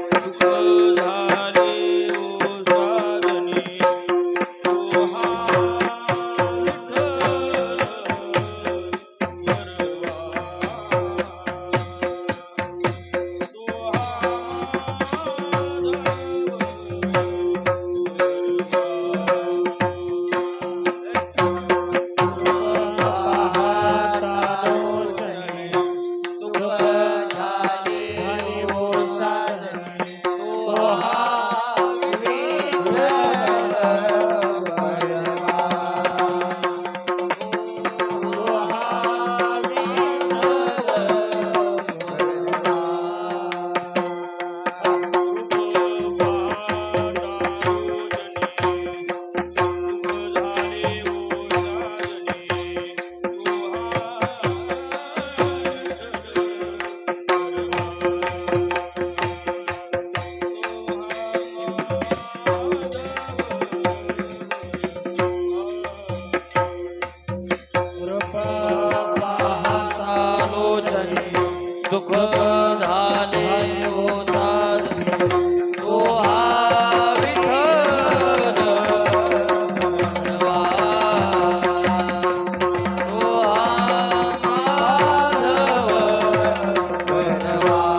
सुख झाले ओ साधने तो हा सुख झाले ओ साधने तो हा विठ्ठल भगवान तो हा माधव भगवान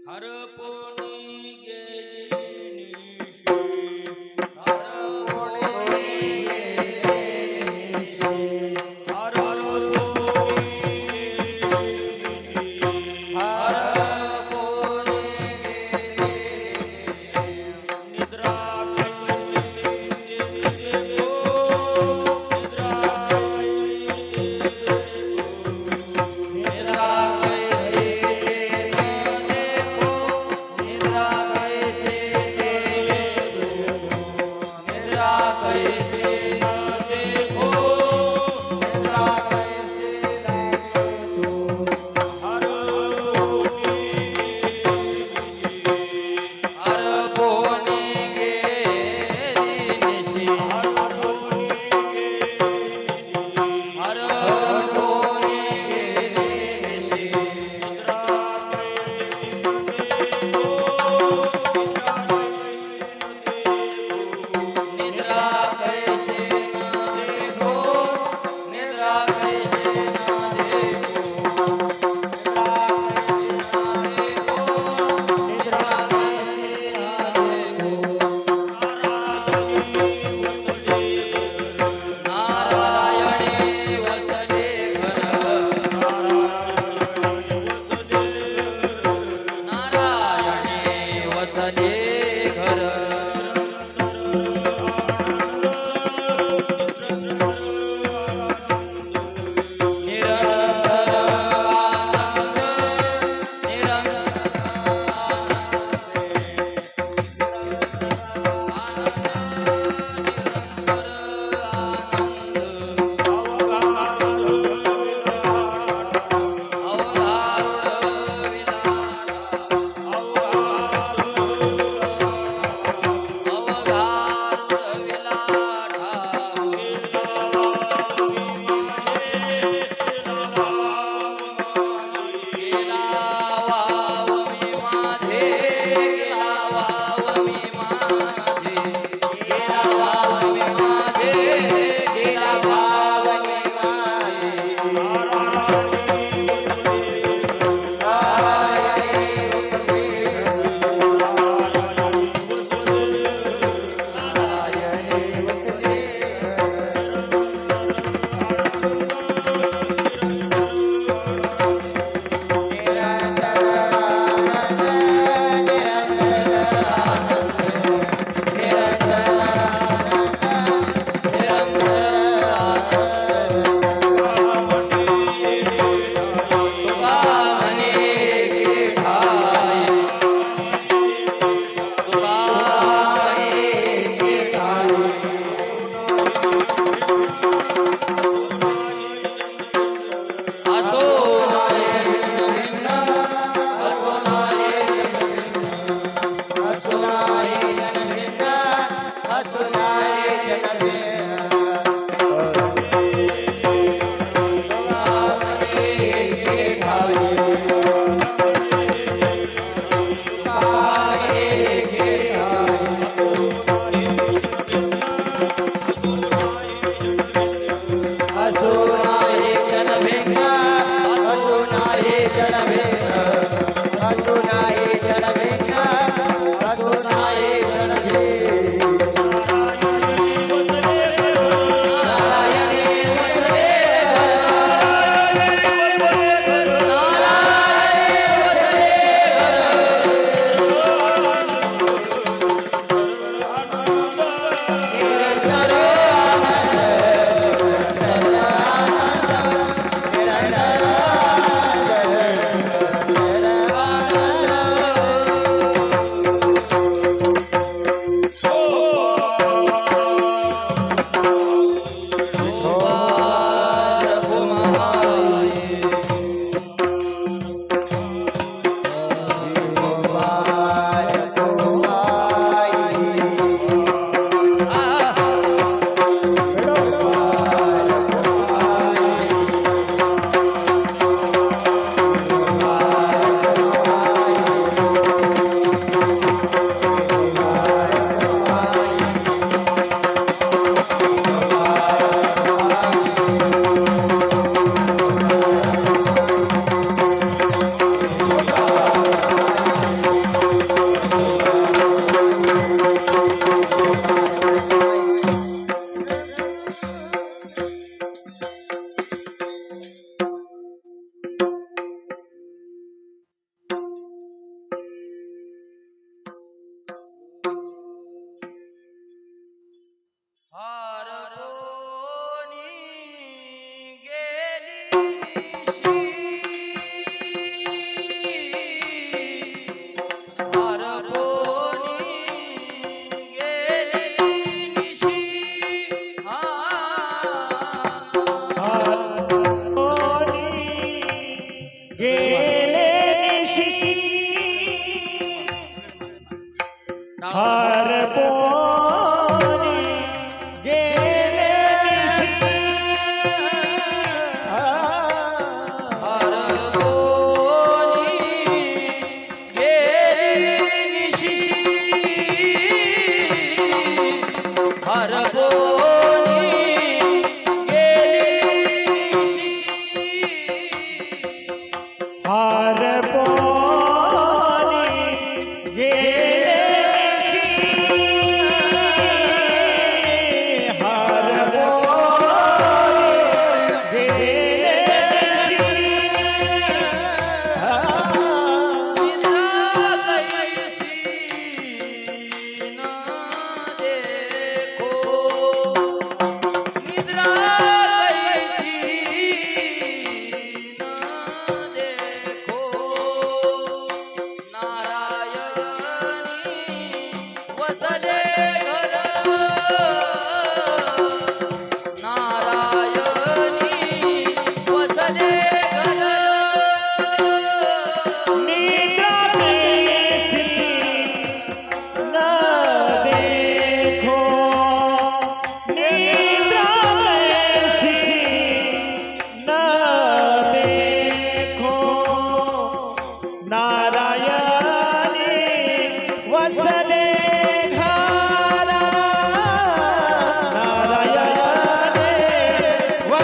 हरपोनी गेली निशी, हरपोनी गेली निशी,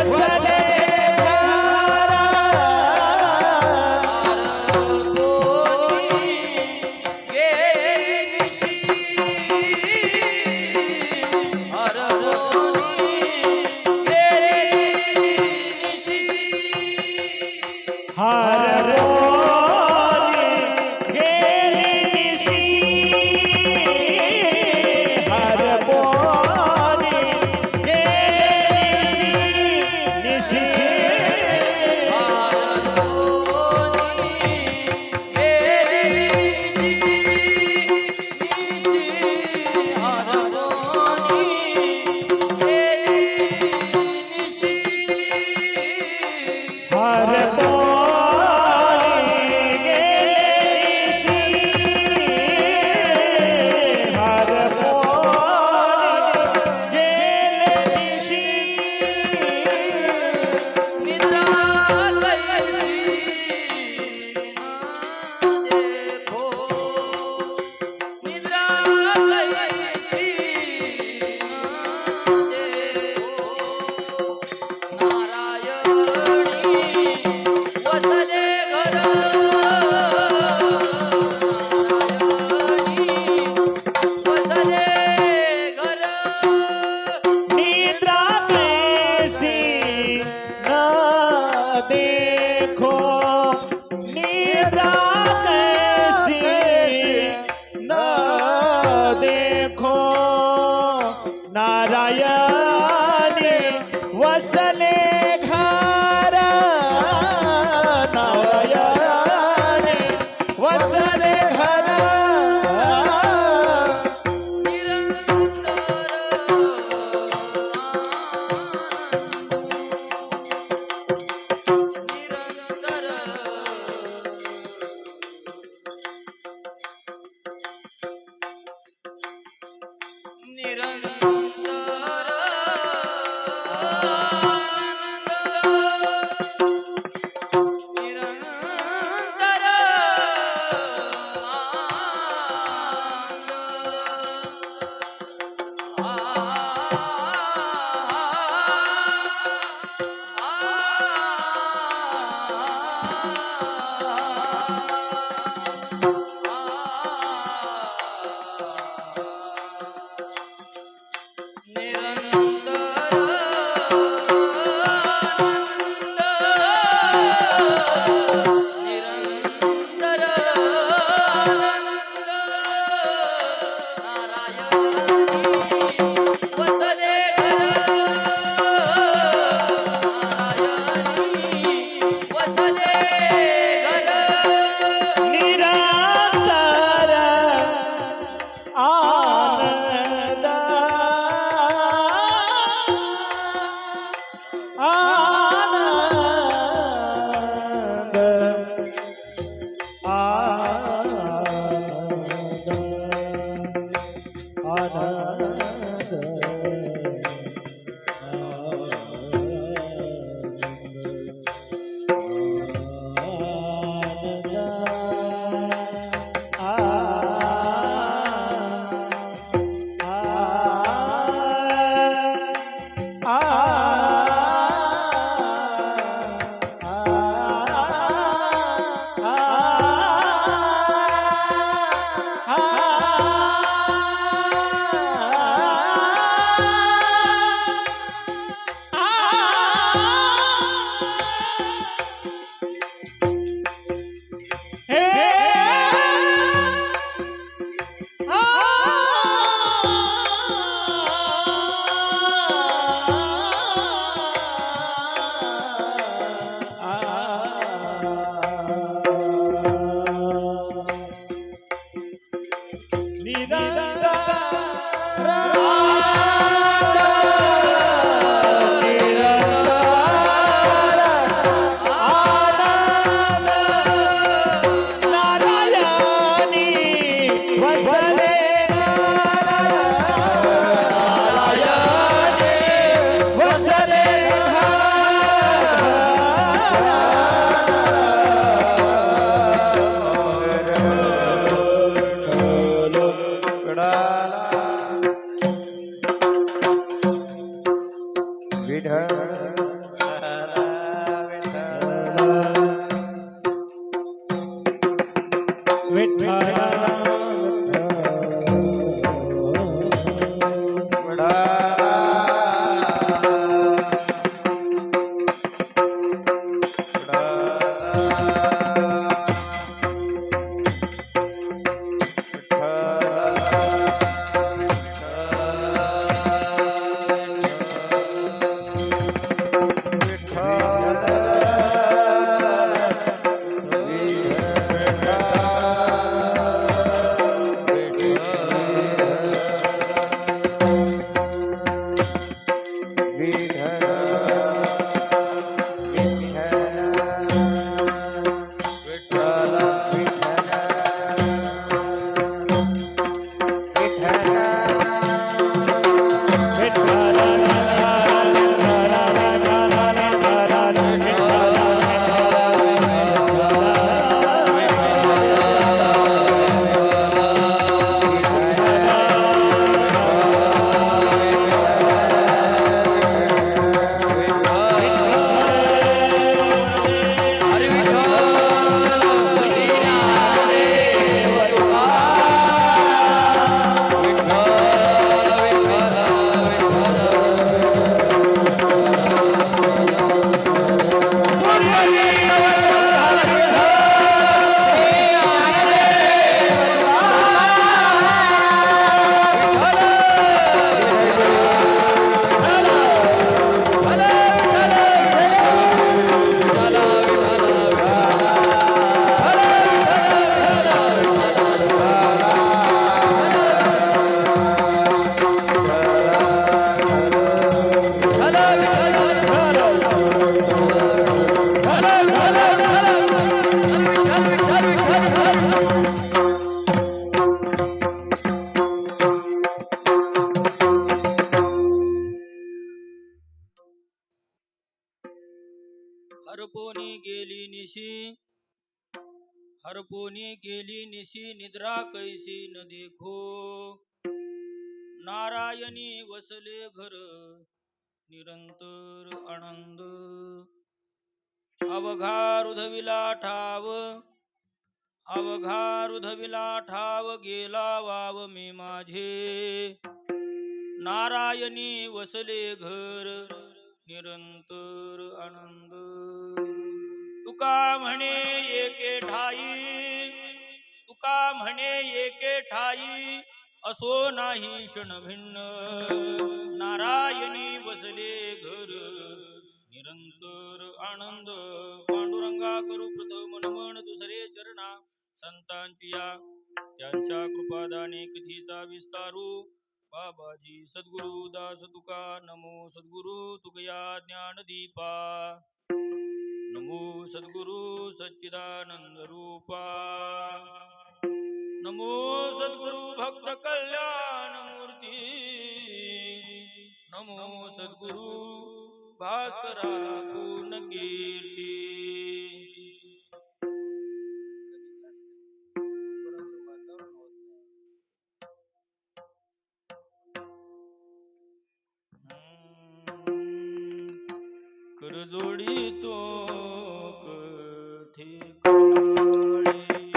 वसले देखो निद्रा कैसी न देखो नारायणी वसले घर नारायणी वसले घर हरपोनी गेली निशी, हरपोनी गेली निशी, निद्रा कैसी न देखो. नारायणी वसले घर, निरंतर आनंद. अवघा रुधविला ठाव, अवघा रुधविला ठाव, गेला वाव मी माझे. नारायणी वसले घर, निरंतर आनंद. तुका म्हणे एके ठाई, तुका म्हणे एके ठाई, असो नाही क्षण भिन्न. नारायणी वसले घर, निरंतर आनंद. पांडुरंगा करू प्रथम नमन, दुसरे चरणा संतांची या, त्यांच्या कृपादाने कथीचा विस्तारू. बाबाजी सद्गुरु दास तुका, नमो सद्गुरु तुकया ज्ञानदीपा. नमो सद्गुरु सच्चिदानंद रूपा. नमो सद्गुरु भक्त कल्याण मूर्ती. नमो सद्गुरु भास्करा पूर्ण कीर्ती. करजोडी तो कथे काळी.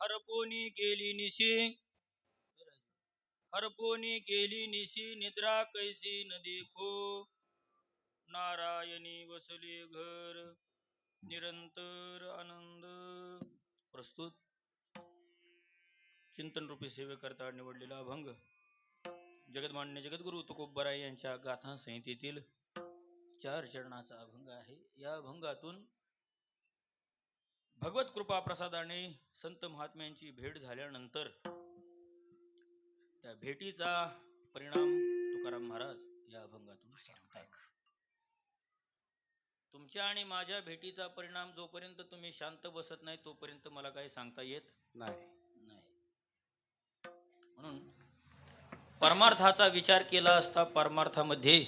हरपोनी गेली निशी, हरपोनी गेली निशी, निद्रा कैसी न देखो. नारायणी वसले घर, निरंतर आनंद. प्रस्तुत चिंतन रूपी सेवेकरता निवडलेला अभंग जगदमान्य जगद्गुरु तुकोबराय यांच्या गाथा संहितेतील 4 चरणाचा अभंग आहे. या अभंगातून भगवत कृपा प्रसादाने संत महात्म्यांची भेट झाल्यानंतर त्या भेटीचा परिणाम तुकाराम महाराज या अभंगातून सांगतात. तुमच्या आणि माझ्या भेटीचा परिणाम जोपर्यंत तुम्ही शांत बसत नाही तोपर्यंत मला काही सांगता येत नाही. म्हणून परमार्थाचा विचार केला असता परमार्थामध्ये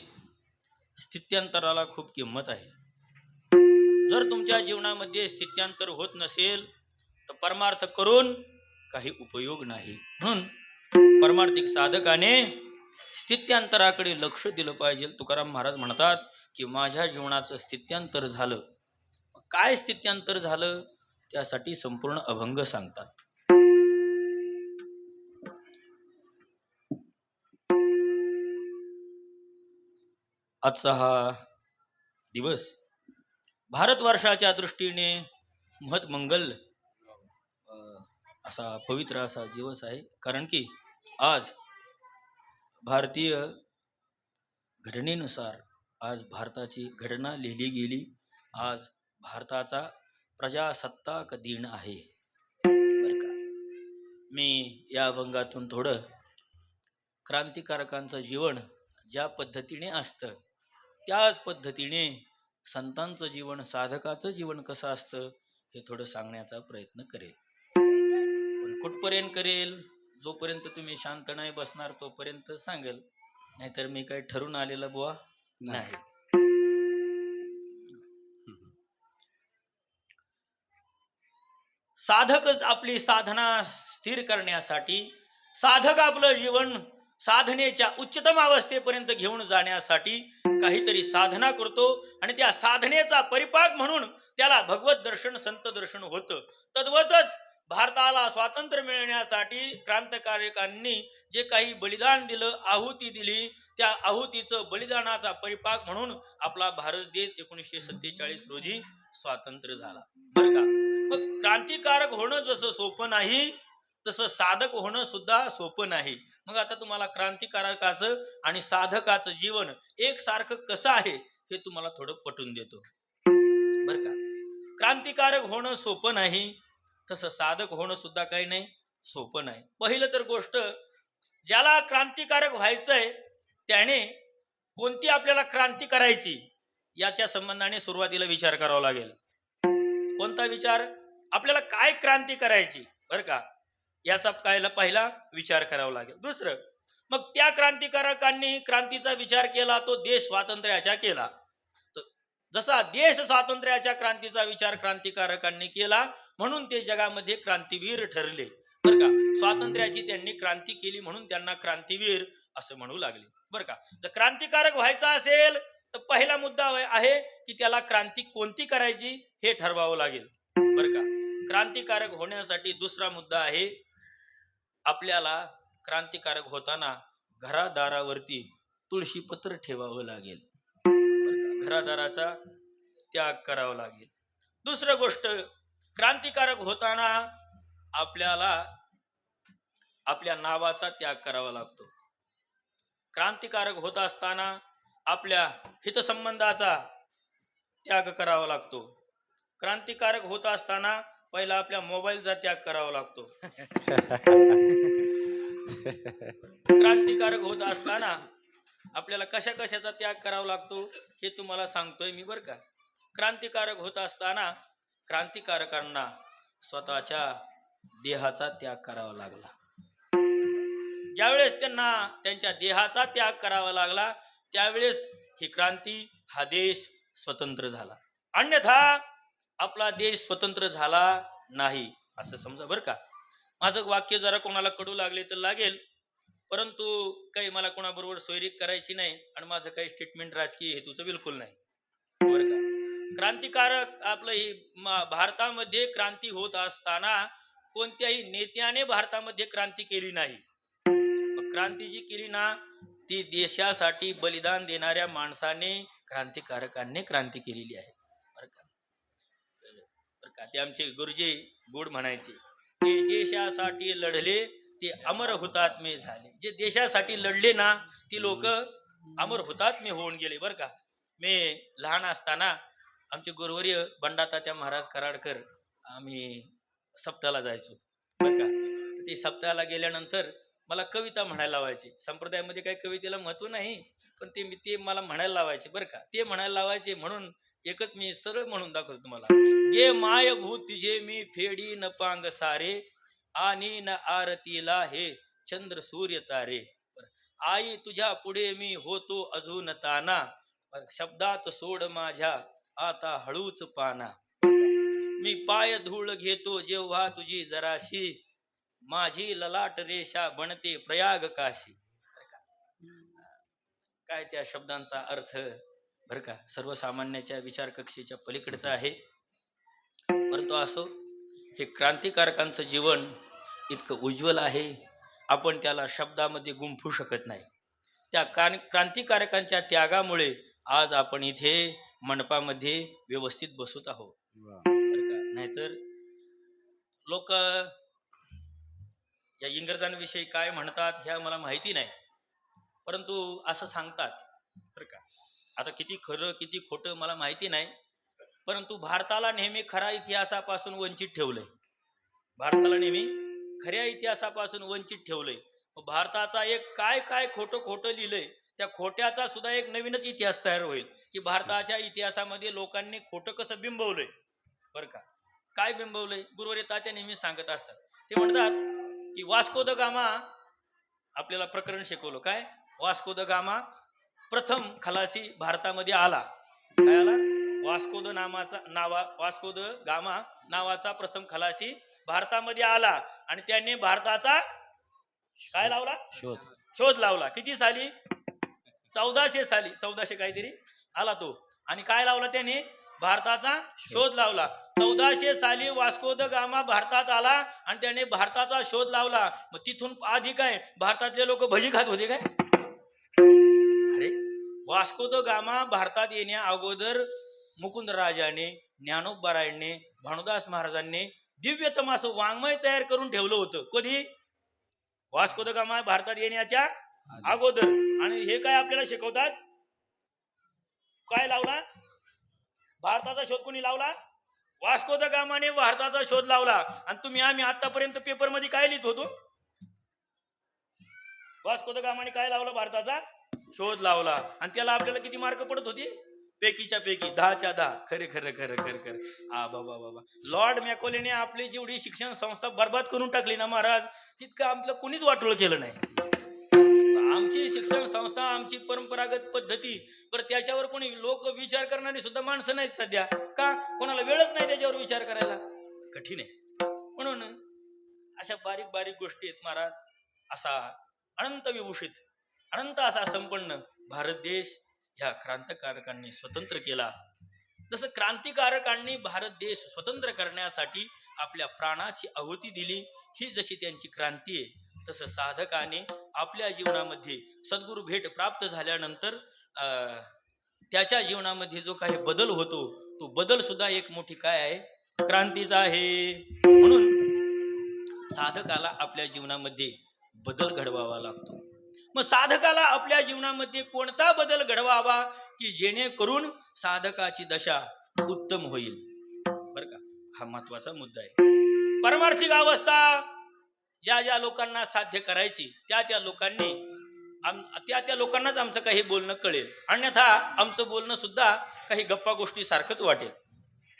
स्थित्यंतराला खूप किंमत आहे. जर तुमच्या जीवनामध्ये स्थित्यंतर होत नसेल तर परमार्थ करून काही उपयोग नाही. म्हणून परमार्थिक साधकाने स्थित्यंतराकडे लक्ष दिलं पाहिजे. तुकाराम महाराज म्हणतात की माझ्या जीवनाचं स्थित्यंतर झालं. काय स्थित्यंतर झालं त्यासाठी संपूर्ण अभंग सांगतात. आजचा हा दिवस भारतवर्षाच्या दृष्टीने महत्मंगल असा पवित्र असा दिवस आहे. कारण की आज भारतीय घटनेनुसार आज भारताची घटना लिहिली गेली. आज भारताचा प्रजासत्ताक दिन आहे बरं का. मी या अभंगातून थोडं क्रांतिकारकांचं जीवन ज्या पद्धतीने असतं त्याच पद्धतीने संतांचं जीवन साधकाचं जीवन कसं असतं हे थोडं सांगण्याचा प्रयत्न करेल. पण कुठपर्यंत करेल? जोपर्यंत तुम्ही शांत नाही बसणार तोपर्यंत सांगेल. नाहीतर मी काही ठरून आलेलं बुवा नाही. साधकच आपली साधना स्थिर करण्यासाठी, साधक आपलं जीवन साधनेच्या उच्चतम अवस्थेपर्यंत घेऊन जाण्यासाठी काहीतरी साधना करतो आणि त्या साधनेचा परिपाक म्हणून त्याला भगवत दर्शन संत दर्शन होतं. तद्वतच भारताला स्वातंत्र्य मिळण्यासाठी क्रांतिकारकांनी जे काही बलिदान दिलं, आहुती दिली, त्या आहुतीचं बलिदानाचा परिपाक म्हणून आपला भारत देश 1947 रोजी स्वातंत्र्य झाला बरं का. मग क्रांतिकारक होणं जसं सोपं नाही तसं साधक होणं सुद्धा सोपं नाही. मग आता तुम्हाला क्रांतिकारकाचं आणि साधकाचं जीवन एकसारखं कसं आहे हे तुम्हाला थोडं पटवून देतो बरं का. क्रांतिकारक होणं सोपं नाही तसं साधक होणं सुद्धा काही नाही सोपं नाही. पहिलं तर गोष्ट, ज्याला क्रांतिकारक व्हायचंय त्याने कोणती आपल्याला क्रांती करायची याच्या संबंधाने सुरुवातीला विचार करावा लागेल. कोणता विचार? आपल्याला काय क्रांती करायची बरं का याचा पहिला विचार करावा लागेल. दुसरं, मग त्या क्रांतिकारकांनी क्रांतीचा विचार केला तो देश स्वातंत्र्याच्या केला. जसा देश स्वातंत्र्याच्या क्रांतीचा विचार क्रांतिकारकांनी केला म्हणून ते जगामध्ये क्रांतीवीर ठरले बरं का. स्वातंत्र्याची त्यांनी क्रांती केली म्हणून त्यांना क्रांतीवीर असं म्हणू लागले बरं का. जर क्रांतिकारक व्हायचा असेल तर पहिला मुद्दा आहे की त्याला क्रांती कोणती करायची हे ठरवावं लागेल बरं का. क्रांतिकारक होण्यासाठी दुसरा मुद्दा आहे, आपल्याला क्रांतिकारक होताना घरादारावरती तुळशीपत्र ठेवावं लागेल बरं का. घरादाराचा त्याग करावा लागेल. दुसरं गोष्ट, क्रांतिकारक होताना आपल्याला आपल्या नावाचा त्याग करावा लागतो. क्रांतिकारक होत असताना आपल्या हितसंबंधाचा त्याग करावा लागतो. क्रांतिकारक होत असताना पहिला आपल्या मोबाईलचा त्याग करावा लागतो. क्रांतिकारक होत असताना आपल्याला कशाचा त्याग करावा लागतो हे तुम्हाला सांगतोय मी बरं का. क्रांतिकारक होत असताना क्रांतिकारकांना स्वतःच्या देहाचा त्याग करावा लागला. ज्यावेळेस त्यांना त्यांच्या देहाचा त्याग करावा लागला त्यावेळेस ही क्रांती, हा देश स्वतंत्र झाला. अन्यथा आपला देश स्वतंत्र झाला नाही असं समजा बरं का. माझं वाक्य जरा कोणाला कडू लागले तर लागेल, परंतु काही मला कोणाबरोबर सोयरीक करायची नाही आणि माझं काही स्टेटमेंट राजकीय हेतूचं बिलकुल नाही बरं का. क्रांतिकारक आपलं ही भारतामध्ये क्रांती होत असताना कोणत्याही नेत्याने भारतामध्ये क्रांती केली नाही. क्रांती जी केली ना ती देशासाठी बलिदान देणाऱ्या माणसाने, क्रांतिकारकांनी क्रांती केलेली आहे बरं का. ते आमचे गुरुजी गोड म्हणायचे, ते देशासाठी लढले ते अमर हुतात्मे झाले. जे देशासाठी लढले ना ती लोक अमर हुतात्मे होऊन गेले बरं का. मी लहान असताना आमचे गुरुवर्य बंडातात्या महाराज कराडकर, आम्ही सप्ताहाला जायचो बरं का. ते सप्ताहाला गेल्यानंतर मला कविता म्हणायला लावायची. संप्रदायामध्ये काही कवितेला महत्व नाही, पण ते मला म्हणायला लावायचे बरं का. ते म्हणायला लावायचे म्हणून एकच मी सरळ म्हणून दाखवतो तुम्हाला. गे माय भूत तिजे मी फेडी न पांग सारे, आणि न आरतीला हे चंद्र सूर्य तारे. बरं. आई तुझ्या पुढे मी होतो अजून ताना, शब्दात सोड माझ्या आता हळूच पाना. मी पाय धूळ घेतो जेव्हा तुझी जराशी, माझी ललाट रेषा बनते प्रयाग काशी. बरं का. काय त्या शब्दांचा अर्थ बरं का सर्वसामान्याच्या विचार कक्षेच्या पलीकडचा आहे. परंतु असो, हे क्रांतिकारकांचं जीवन इतकं उज्ज्वल आहे, आपण त्याला शब्दामध्ये गुंफू शकत नाही. त्या क्रांतिकारकांच्या त्यागामुळे आज आपण इथे मंडपामध्ये व्यवस्थित बसत आहोत. बरं का. नाहीतर लोक या इंग्रजांविषयी काय म्हणतात हे मला माहिती नाही, परंतु असं सांगतात बरं का. आता किती खरं किती खोटं मला माहिती नाही, परंतु भारताला नेहमी खऱ्या इतिहासापासून वंचित ठेवलंय. भारताला नेहमी खऱ्या इतिहासापासून वंचित ठेवलंय. भारताचा एक काय काय खोटं खोटं लिहिलंय, त्या खोट्याचा सुद्धा एक नवीनच इतिहास तयार होईल की भारताच्या इतिहासामध्ये लोकांनी खोटं कसं बिंबवलंय. बरं का. काय बिंबवलंय गुरुवारी तात्या नेहमी सांगत असतात. ते म्हणतात की वास्को द गामा आपल्याला प्रकरण शिकवलं. काय वास्को द गामा प्रथम खलासी भारतामध्ये आला. काय आला? वास्को द गामा नावाचा प्रथम खलासी भारतामध्ये आला आणि त्यांनी भारताचा काय लावला? शोध लावला. किती साली? 1400 साली. 1400 काहीतरी आला तो. आणि काय लावला त्याने? भारताचा शोध लावला. 1400 साली वास्को द गामा भारतात आला आणि त्याने भारताचा शोध लावला. मग तिथून आधी काय भारतातले लोक भजी खात होते काय? अरे, वास्को द गामा भारतात येण्या अगोदर मुकुंदराजाने, ज्ञानोबारायांनी, भानुदास महाराजांनी दिव्यतम असं वाङ्मय तयार करून ठेवलं होतं. कधी? वास्को द गामा भारतात येण्याच्या अगोदर. आणि हे काय आपल्याला शिकवतात? काय लावला? भारताचा शोध कोणी लावला? वास्को द गामाने भारताचा शोध लावला. आणि आम्ही आतापर्यंत पेपर मध्ये काय लिहित होतो? वास्को द गामाने काय लावला? भारताचा शोध लावला. आणि त्याला आपल्याला किती मार्क पडत होते? पैकीच्या पैकी 10च्या 10. खरे खरं खरं खरं खरं. बाबा लॉर्ड मॅकोलेने आपली जेवढी शिक्षण संस्था बर्बाद करून टाकली ना महाराज, तितकं आपलं कोणीच वाटोळ केलं नाही. आमची शिक्षण संस्था, आमची परंपरागत पद्धती, बरं त्याच्यावर कोणी लोक विचार करणारी सुद्धा माणसं नाहीत सध्या. का? कोणाला वेळच नाही त्याच्यावर विचार करायला. कठीण आहे. म्हणून अशा बारीक बारीक गोष्टी आहेत महाराज. असा अनंत विभूषित, अनंत असा संपन्न भारत देश ह्या क्रांतिकारकांनी स्वतंत्र केला. जसं क्रांतिकारकांनी भारत देश स्वतंत्र करण्यासाठी आपल्या प्राणाची आहुती दिली, ही जशी त्यांची क्रांती आहे, तसं साधकाने आपल्या जीवनामध्ये सद्गुरु भेट प्राप्त झाल्यानंतर त्याच्या जीवनामध्ये जो काही बदल होतो, तो बदल सुद्धा एक मोठी काय आहे? क्रांतीचा आहे. म्हणून साधकाला आपल्या जीवनामध्ये बदल घडवावा लागतो. मग साधकाला आपल्या जीवनामध्ये कोणता बदल घडवावा की जेणेकरून साधकाची दशा उत्तम होईल? बरं का, हा महत्वाचा मुद्दा आहे. परमार्थिक अवस्था ज्या ज्या लोकांना साध्य करायची त्या लोकांनाच आमचं काही बोलणं कळेल, अन्यथा आमचं बोलणं सुद्धा काही गप्पा गोष्टी सारखंच वाटेल.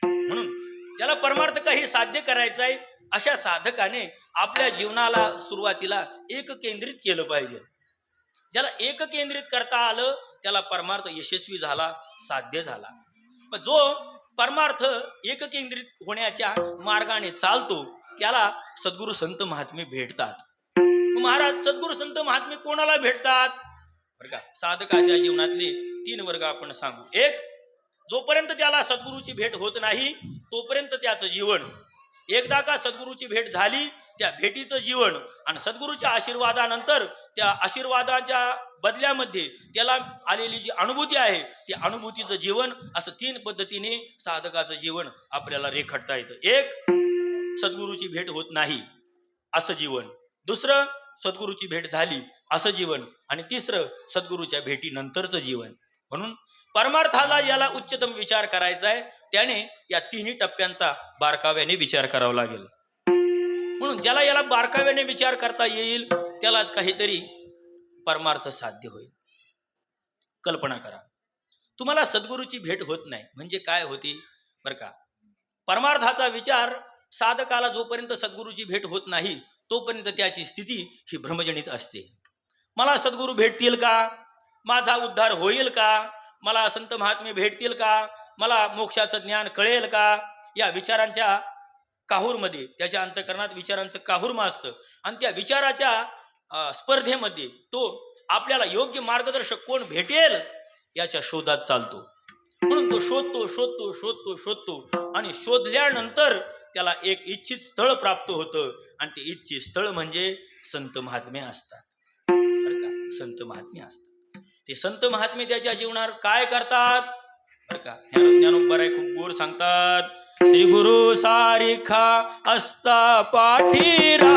म्हणून ज्याला परमार्थ काही साध्य करायचं आहे, अशा साधकाने आपल्या जीवनाला सुरुवातीला एक केंद्रित केलं पाहिजे. ज्याला एक केंद्रित करता आलं त्याला परमार्थ यशस्वी झाला, साध्य झाला. पण जो परमार्थ एक केंद्रित होण्याच्या मार्गाने चालतो त्याला सद्गुरु संत महात्मे भेटतात. महाराज, सद्गुरु संत महात्मे कोणाला भेटतात? बरं का, साधकाच्या जीवनातले 3 वर्ग आपण सांगू. एक, जोपर्यंत त्याला सद्गुरूची भेट होत नाही तोपर्यंत त्याचं जीवन, एकदा का सद्गुरूची भेट झाली त्या भेटीचं जीवन आणि सद्गुरूच्या आशीर्वादानंतर त्या आशीर्वादाच्या बदल्यामध्ये त्याला आलेली जी अनुभूती आहे त्या अनुभूतीचं जीवन, असं 3 पद्धतीने साधकाचं जीवन आपल्याला रेखाटता येतं. एक, सद्गुरूची भेट होत नाही असं जीवन. दुसरं, सद्गुरूची भेट झाली असं जीवन. आणि तिसरं, सद्गुरूच्या भेटीनंतरचं जीवन. म्हणून परमार्थाला याला उच्चतम विचार करायचा आहे त्याने या 3 टप्प्यांचा बारकाव्याने विचार करावा लागेल. म्हणून ज्याला याला बारकाव्याने विचार करता येईल त्यालाच काहीतरी परमार्थ साध्य होईल. कल्पना करा, तुम्हाला सद्गुरूची भेट होत नाही म्हणजे काय होती बरं का. परमार्थाचा विचार साधकाला जोपर्यंत सद्गुरूची भेट होत नाही तोपर्यंत त्याची स्थिती ही भ्रमजनित असते. मला सद्गुरू भेटतील का, माझा उद्धार होईल का, मला संत महात्मे भेटतील का, मला मोक्षाचं ज्ञान कळेल का, या विचारांच्या काहूरमध्ये, त्याच्या अंतःकरणात विचारांचं काहूर माजतं आणि त्या विचाराच्या स्पर्धेमध्ये तो आपल्याला योग्य मार्गदर्शक कोण भेटेल याच्या शोधात चालतो. म्हणून तो शोधतो शोधतो शोधतो शोधतो आणि शोधल्यानंतर त्याला एक इच्छित स्थळ प्राप्त होतं आणि ते इच्छित स्थळ म्हणजे संत महात्मे असतात. बरं का, संत महात्मे असतात. ते संत महात्मे त्याच्या जीवनावर काय करतात बरं का. ज्ञानोबराय खूप गोड सांगतात, श्री गुरु सारिखा असता पाठीरा,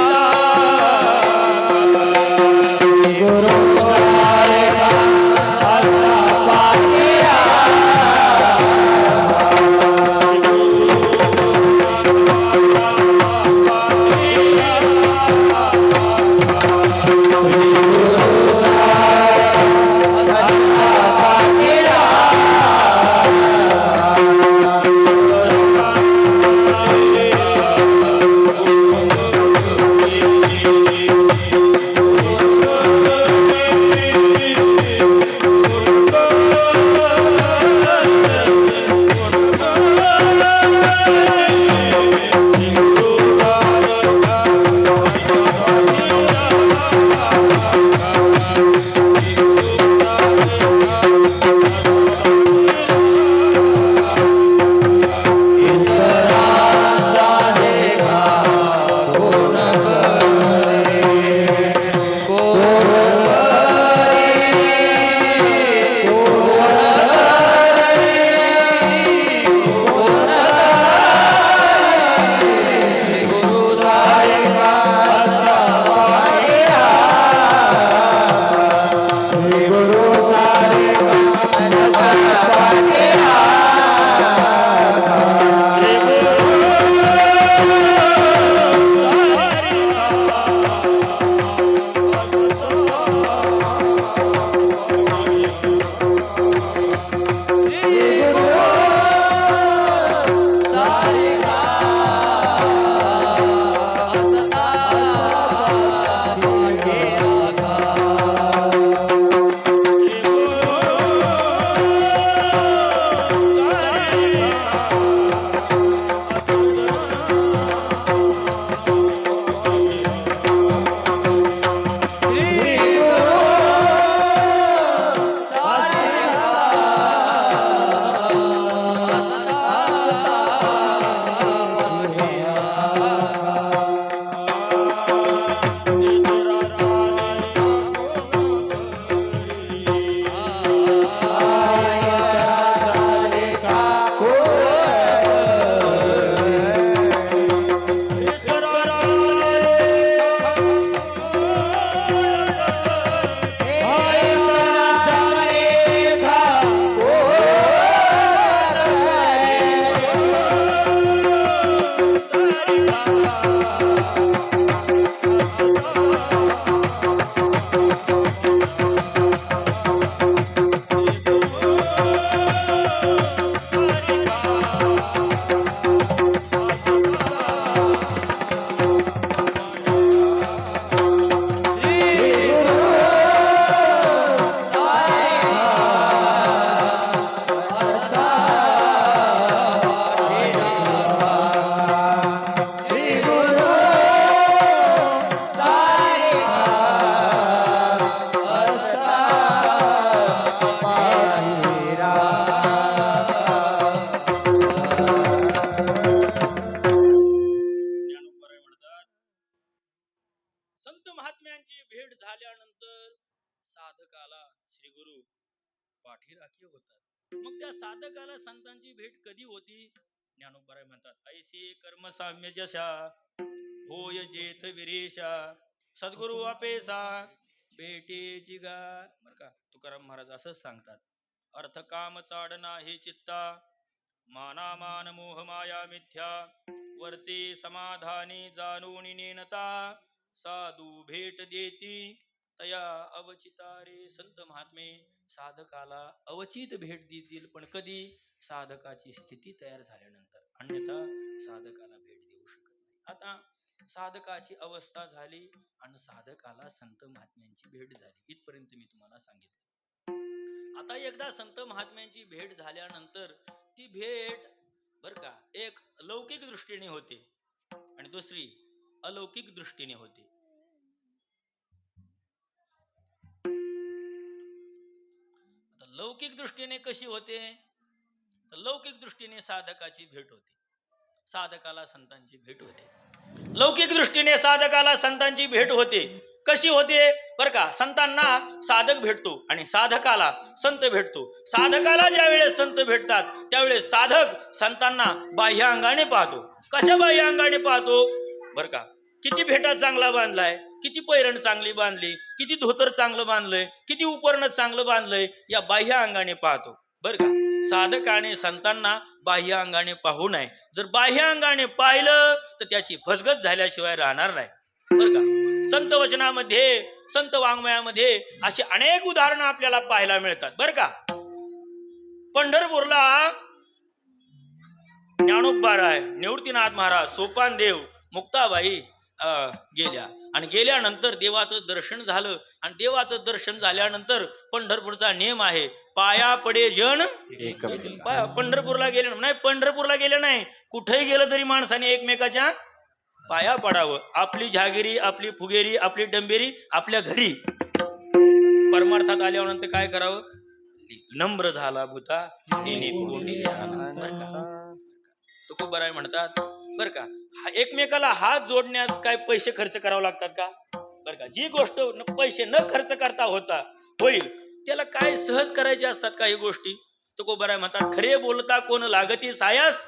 गुरु सारिखा असता पाठीरा, पाठीराखीव होतात. मग त्या साधकाला संतांची भेट कधी होती? ज्ञानोबराय म्हणतात, ऐसे कर्म साम्य जशा होय जेथ विरेशा सद्गुरु अपेसा भेटेची गा. बर का, तुकाराम महाराज असंच सांगतात. अर्थ काम चाडना हे चित्ता माना मान मोह माया मिथ्या वर्ते समाधानी जाणून नेनता साधू भेट देती तया अवचिता रे. संत महात्मे साधकाला अवचित भेट देतील, पण कधी? साधकाची स्थिती तयार झाल्यानंतर, अन्यथा साधकाला भेट देऊ शकत नाही. आता साधकाची अवस्था झाली आणि साधकाला संत महात्म्यांची भेट झाली, इथपर्यंत मी तुम्हाला सांगितलं. आता एकदा संत महात्म्यांची भेट झाल्यानंतर ती भेट बर का एक लौकिक दृष्टीने होते आणि दुसरी अलौकिक दृष्टीने होते. आता लौकिक दृष्टीने कशी होते? तर लौकिक दृष्टीने साधकाची भेट होते, साधकाला संतांची भेट होते. लौकिक दृष्टीने साधकाला संतांची भेट होते. कशी होते बर का? संतांना साधक भेटतो आणि साधकाला संत भेटतो. साधकाला ज्या वेळेस संत भेटतात त्यावेळेस साधक संतांना बाह्य अंगाने पाहतो. कशा बाह्य अंगाने पाहतो बर का? किती भेटा चांगला बांधलाय, किती पैरण चांगली बांधली, किती धोतर चांगलं बांधलंय, किती उपरण चांगलं बांधलंय, या बाह्य अंगाने पाहतो बर का? साधकाने संतांना बाह्य अंगाने पाहू नये. जर बाह्य अंगाने पाहिलं तर त्याची फसगत झाल्याशिवाय राहणार नाही बर का? संत वचनामध्ये, संत वाङ्मयामध्ये अशी अनेक उदाहरणं आपल्याला पाहायला मिळतात बर का? पंढरपूरला ज्ञानोबाराय, निवृत्तीनाथ महाराज, सोपानदेव, मुक्ताबाई गेल्या आणि गेल्यानंतर देवाचं दर्शन झालं. आणि देवाचं दर्शन झाल्यानंतर पंढरपूरचा नियम आहे, पाया पडे जन पंढरपूरला गेले नाही, पंढरपूरला गेले नाही, कुठेही गेलं तरी माणसाने एकमेकाच्या पाया पडावं. आपली जहागिरी, आपली फुगेरी, आपली डंबेरी आपल्या घरी. परमार्थात आल्यानंतर काय करावं? नम्र झाला भूता तिने तुकोबाराय म्हणतात बर का, एकमेकाला हात जोडण्यास काय पैसे खर्च करावे लागतात का बर का? जी गोष्ट पैसे न खर्च करता होता होईल त्याला काय सहज करायचे असतात काही गोष्टी. तुकोबाराय म्हणतात, खरे बोलता कोण लागती सायास.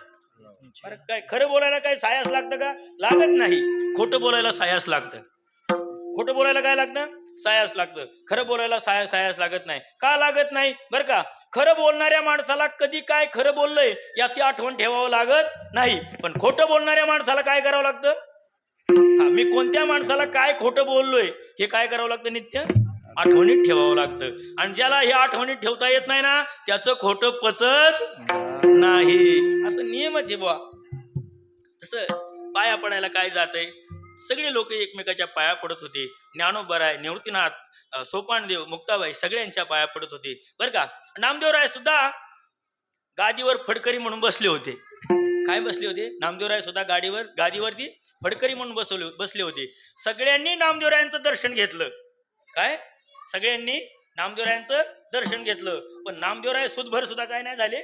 काय खरं बोलायला काय सायास लागतं का? लागत नाही. खोटं बोलायला सायास लागतं. खोटं बोलायला काय लागतं? सायास लागतं. खरं बोलायला सायास लागत नाही. का लागत नाही बर का? खरं बोलणाऱ्या माणसाला कधी काय खरं बोललंय याची आठवण ठेवावं लागत नाही, पण खोटं बोलणाऱ्या माणसाला काय करावं लागतं? मी कोणत्या माणसाला काय खोटं बोललोय हे काय करावं लागतं? नित्य आठवणीत ठेवावं लागतं. आणि ज्याला हे आठवणीत ठेवता येत नाही ना त्याचं खोटं पचत नाही, असं नियमच आहे बुवा. तसं पाया पडायला काय जातंय? सगळे लोक एकमेकाच्या पाया पडत होते. ज्ञानोबाराय, निवृत्तीनाथ, सोपानदेव, मुक्ताबाई सगळ्यांच्या पाया पडत होते बर का? नामदेवराय सुद्धा गादीवर फडकरी म्हणून बसले होते. काय बसले होते? नामदेवराय सुद्धा गादीवरती फडकरी म्हणून बसले होते. सगळ्यांनी नामदेवरायांचं दर्शन घेतलं. काय? सगळ्यांनी नामदेवरायांचं दर्शन घेतलं, पण नामदेवराय सुदभर सुद्धा काय नाही झाले,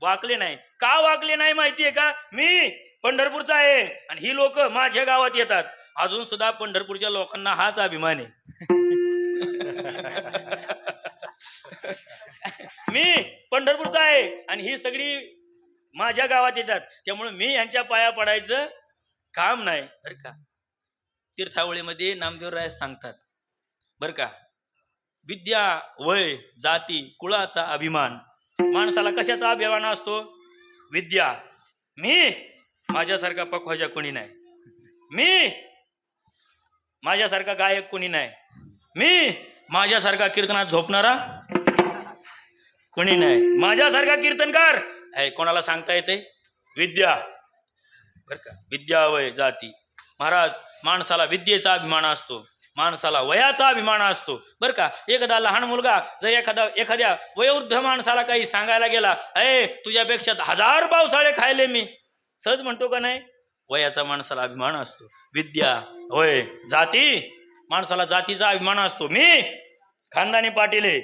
वाकले नाही. का वाकले नाही माहितीये का? मी पंढरपूरचा आहे आणि ही लोक माझ्या गावात येतात. अजून सुद्धा पंढरपूरच्या लोकांना हाच अभिमान आहे. मी पंढरपूरचा आहे आणि ही सगळी माझ्या गावात येतात, त्यामुळे मी यांच्या पाया पडायचं काम नाही बर का? तीर्थावळीमध्ये नामदेवराय सांगतात बर का, विद्या, वय, जाती, कुळाचा अभिमान. माणसाला कशाचा अभिमान असतो? विद्या. मी माझ्यासारखा पखवाजा कोणी नाही, मी माझ्यासारखा गायक कोणी नाही, मी माझ्यासारखा कीर्तनात झोपणारा कोणी नाही, माझ्यासारखा कीर्तनकार आहे कोणाला सांगता येते? विद्या बर का? विद्या, वय, जाती. महाराज, माणसाला विद्येचा अभिमान असतो, माणसाला वयाचा अभिमान असतो बर का? एखादा लहान मुलगा जर एखाद्या वयोवृद्ध माणसाला काही सांगायला गेला, तुझ्यापेक्षा 1000 पावसाळे खायले मी, सहज म्हणतो का नाही? वयाचा माणसाला अभिमान असतो. विद्या, वय, जाती, माणसाला जातीचा अभिमान असतो. मी खानदानी पाटील आहे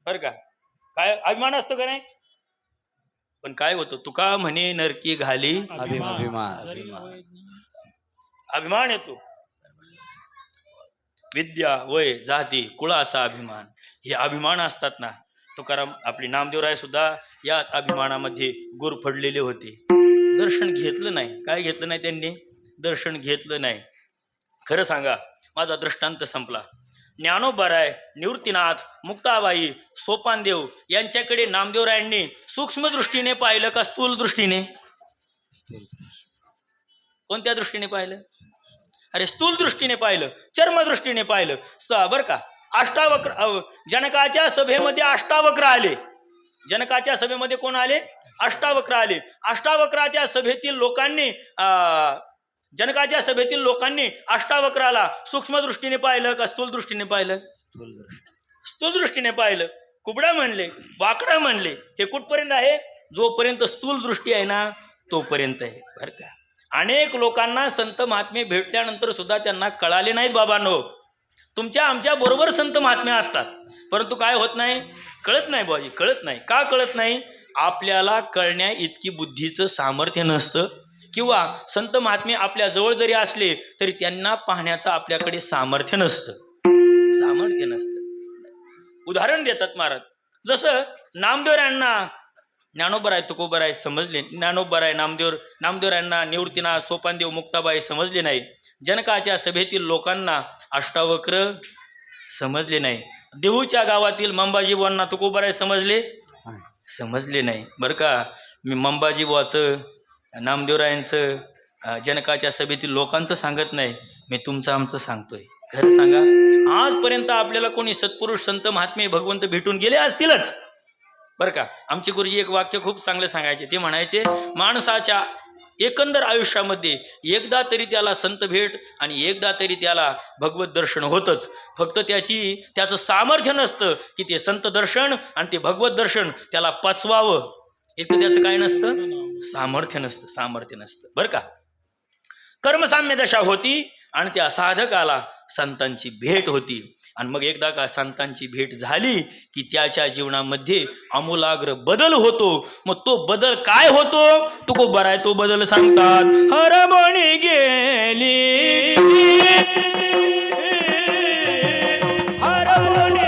बर का? काय अभिमान असतो का नाही? पण काय होतं? तुका म्हणे नरकी घाली अभिमान येतो. विद्या, वय, जाती, कुळाचा अभिमान, हे अभिमान असतात ना. तुकाराम, आपली नामदेवराय सुद्धा याच अभिमानामध्ये गुर पडलेले होते. दर्शन घेतलं नाही. काय घेतलं नाही त्यांनी? दर्शन घेतलं नाही. खरं सांगा, माझा दृष्टांत संपला. ज्ञानोबाराय, निवृत्तीनाथ, मुक्ताबाई, सोपानदेव यांच्याकडे नामदेवरायांनी सूक्ष्म दृष्टीने पाहिलं का स्थूल दृष्टीने? कोणत्या दृष्टीने पाहिलं? अरे स्थूल दृष्टीने पाहिलं, चर्मदृष्टीने पाहिलं. बरं का, अष्टावक्र जनकाच्या सभेमध्ये अष्टावक्र आले. जनकाच्या सभेमध्ये कोण आले? अष्टावक्र आले. अष्टावक्राच्या सभेतील लोकांनी जनकाच्या सभेतील लोकांनी अष्टावक्राला सूक्ष्म दृष्टीने पाहिलं का स्थूल दृष्टीने पाहिलं? स्थूल दृष्टीने पाहिलं. कुबडा म्हणले, वाकडा म्हणले. हे कुठपर्यंत आहे? जोपर्यंत स्थूल दृष्टी आहे ना तोपर्यंत आहे. बरं का, अनेक लोकांना संत महात्मे भेटल्यानंतर सुद्धा त्यांना कळाले नाहीत. बाबांनो, तुमच्या आमच्या बरोबर संत महात्मे असतात, परंतु काय होत नाही? कळत नाही बाजी, कळत नाही. का कळत नाही? आपल्याला कळण्या इतकी बुद्धीचं सामर्थ्य नसतं, किंवा संत महात्मे आपल्या जवळ जरी असले तरी त्यांना पाहण्याचं आपल्याकडे सामर्थ्य नसतं. सामर्थ्य नसतं. उदाहरण देतात महाराज. जसं नामदेवरायांना ज्ञानोबराय तुकोबराय समजले, ज्ञानोबराय नामदेवरायांना निवृत्तीनाथ सोपानदेव मुक्ताबाई समजले नाही. जनकाच्या सभेतील लोकांना अष्टावक्र समजले नाही. देहूच्या गावातील मंबाजी बुवांना तुकोबराय समजले नाही. बरं का, मी मंबाजी बुवाचं, नामदेवरायांचं, जनकाच्या सभेतील लोकांचं सांगत नाही, मी तुमचं आमचं सांगतोय. खरं सांगा, आजपर्यंत आपल्याला कोणी सत्पुरुष संत महात्मे भगवंत भेटून गेले असतीलच. बरं का, आमचे गुरुजी एक वाक्य खूप चांगलं सांगायचे. ते म्हणायचे, माणसाच्या एकंदर आयुष्यामध्ये एकदा तरी त्याला संत भेट आणि एकदा तरी त्याला भगवत दर्शन होतंच. फक्त त्याचं सामर्थ्य नसतं की ते संत दर्शन आणि ते भगवत दर्शन त्याला पचवावं. इतकं त्याचं काय नसतं? सामर्थ्य नसतं. बरं का, कर्मसाम्य दशा होती आणि त्या साधकाला संतांची भेट होती. आणि मग एकदा का संतांची भेट झाली की त्याच्या जीवनामध्ये आमूलाग्र बदल होतो. मग तो बदल काय होतो? तुकोबराय तो बदल सांगतात. हरमणी गेली, हरमणी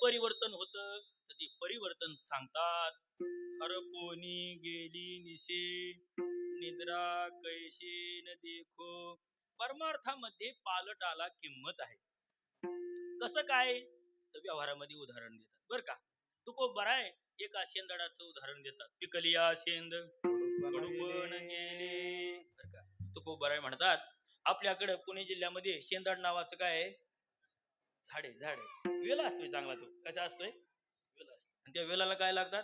परिवर्तन होतं तर ते परिवर्तन सांगतात. हरपोनी गेली निसे निद्रा कैशी न देखो. परमार्थामध्ये पालटाला किंमत आहे. कसं काय? तर व्यवहारामध्ये उदाहरण देतात. बरं का, तुकोबराय एका शेंदडाचं उदाहरण देतात. पिकलिया शेंद कडूपण गेले. बरं का, तुकोबराय म्हणतात आपल्याकडे पुणे जिल्ह्यामध्ये शेंदड नावाचं काय आहे? झाड वेला असतोय चांगला. तो कसा असतोय? वेला असतो. आणि त्या वेलाला काय लागतात?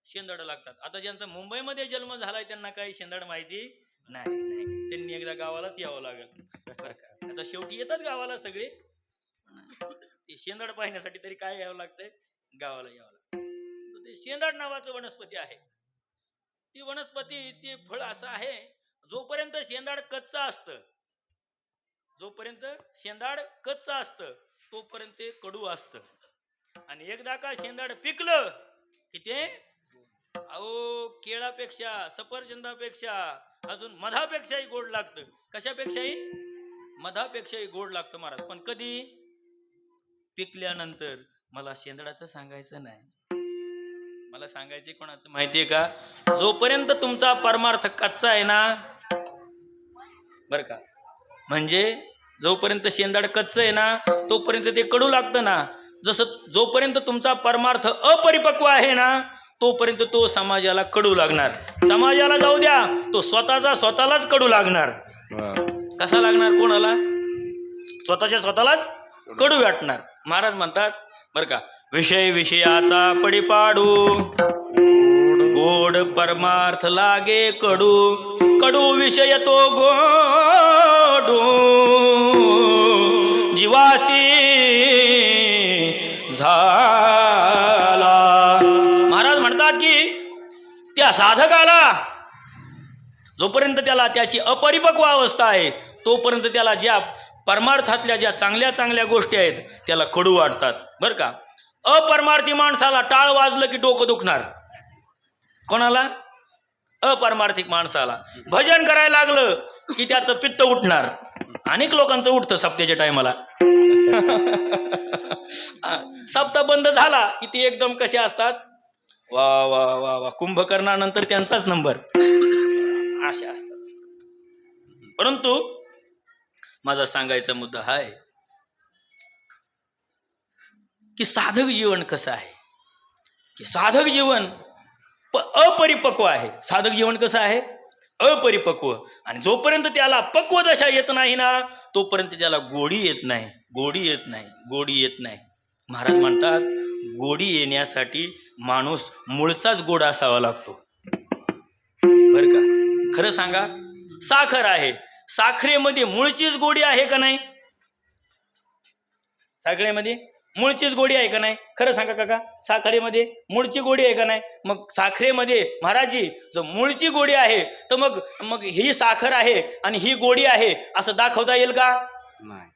शेंदड लागतात. आता ज्यांचा मुंबईमध्ये जन्म झालाय त्यांना काही शेंदड माहिती नाही. त्यांनी एकदा गावालाच यावं लागेल. आता शेवटी येतात गावाला सगळे, ते शेंदड पाहण्यासाठी तरी काय यावं लागतंय? गावाला यावं लागतं. ते शेंदड नावाचं वनस्पती आहे. ती वनस्पती, ते फळ असं आहे, जोपर्यंत शेंदाड कच्चा असतं तोपर्यंत ते कडू असतं. आणि एकदा का शेंदाड पिकलं की ते केळापेक्षा, सफरचंदापेक्षा, अजून मधापेक्षाही गोड लागतं. कशापेक्षाही? मधापेक्षाही गोड लागतं महाराज. पण कधी? पिकल्यानंतर. मला शेंदडाचं सांगायचं नाही, मला सांगायचे कोणाचं माहितीये का? जोपर्यंत तुमचा परमार्थ कच्चा आहे ना बरं का. म्हणजे जोपर्यंत शेंदाड कच्चं आहे ना तोपर्यंत ते कडू लागतं ना. जसं जोपर्यंत तुमचा परमार्थ अपरिपक्व आहे ना तोपर्यंत तो समाजाला कडू लागणार. समाजाला जाऊ द्या, तो स्वतःलाच कडू लागणार. कसा लागणार? कोणाला? स्वतःलाच कडू वाटणार. महाराज म्हणतात बरं का, विषय विषयाचा पडिपाडू, गोड परमार्थ लागे कडू, कडू विषय तो गोडू, जीवासी झाला. महाराज म्हणतात की त्या साधकाला जोपर्यंत त्याला त्याची अपरिपक्व अवस्था आहे तोपर्यंत त्याला ज्या परमार्थातल्या ज्या चांगल्या चांगल्या गोष्टी आहेत त्याला कडू वाटतात. बरं का. अपरमार्थी माणसाला टाळ वाजलं की डोकं दुखणार. कोणाला? अपरमार्थिक माणसाला. भजन करायला लागलं की त्याचं पित्त उठणार. अनेक लोकांचं उठतं सप्त्याच्या टायमाला. सप्ताह बंद झाला की ते एकदम कसे असतात, वा वा वा वा, कुंभकर्णानंतर त्यांचाच नंबर, असे असतात. परंतु माझा सांगायचा मुद्दा हा आहे की साधक जीवन कसं आहे, की साधक जीवन अपरिपक्व आहे. साधक जीवन कसं आहे? अपरिपक्व. आणि जोपर्यंत त्याला पक्व दशा येत नाही ना तोपर्यंत त्याला गोडी येत नाही, गोडी येत नाही, गोडी येत नाही. महाराज म्हणतात गोडी येण्यासाठी माणूस मूळचाच गोड असावा लागतो. बरं का. खरं सांगा, साखर आहे, साखरेमध्ये मूळचीच गोडी आहे का नाही? साखरेमध्ये मूळचीच गोडी आहे का नाही? खरं सांगा काका, साखरेमध्ये मूळची गोडी आहे का नाही? मग साखरेमध्ये महाराजी जर मूळची गोडी आहे तर मग ही साखर आहे आणि ही गोडी आहे असं दाखवता येईल का? नाही.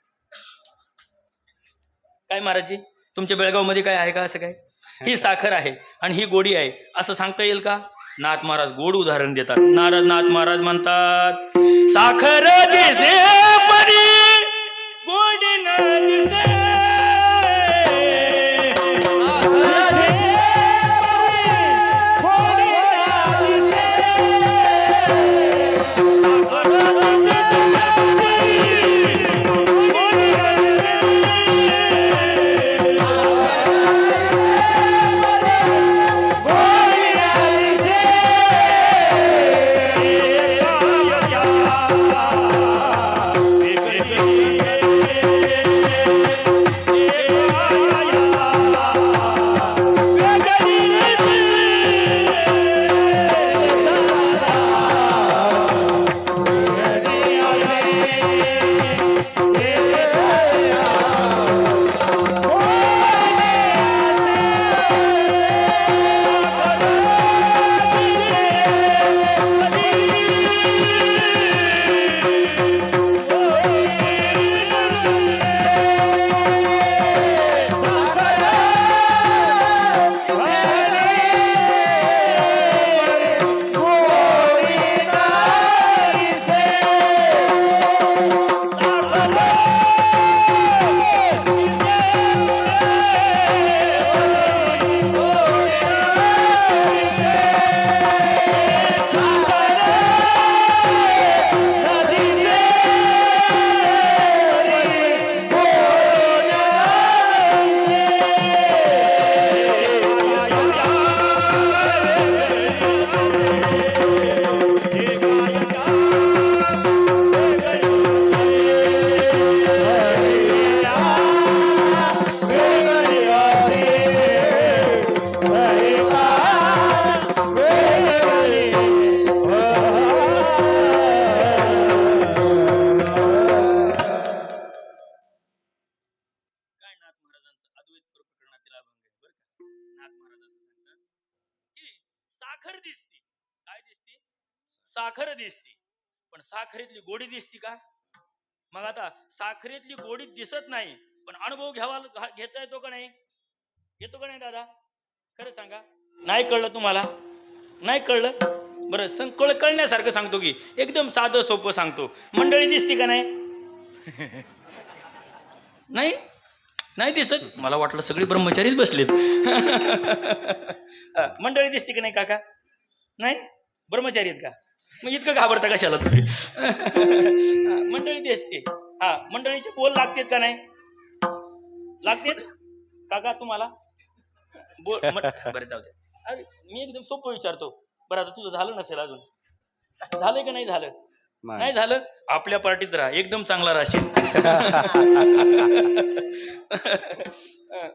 काय महाराजी, तुमच्या बेळगावमध्ये काय आहे का असं? काय ही साखर आहे आणि ही गोडी आहे असं सांगता येईल का? नाथ महाराज गोड उदाहरण देतात. नाथ महाराज म्हणतात, साखर दिसे परी गोडी न दिसे, साखर दिसती. काय दिसती? साखर दिसती. पण साखरेतली गोडी दिसती का? मग आता साखरेतली गोडी दिसत नाही पण अनुभव घेता येतो का नाही? येतो का नाही दादा? खरं सांगा. नाही कळलं तुम्हाला? नाही कळलं? बरं कळण्यासारखं सांगतो की एकदम साधं सोपं सांगतो. मंडळी दिसती का नाही? नाही नाही दिसत. मला वाटलं सगळे ब्रह्मचारीच बसलेत. मंडळी दिसती की नाही काका? नाही? ब्रह्मचारी आहेत का? मग इतकं घाबरता कशाला तुम्ही? मंडळी ती असते. हा, मंडळीचे बोल लागतेत का नाही? लागतेत काका तुम्हाला? बरं जाऊ दे. अरे मी एकदम सोपं विचारतो. बरं आता तुझं झालं नसेल अजून, झालंय का नाही झालं? नाही झालं, आपल्या पार्टीत राहा, एकदम चांगला राहशील.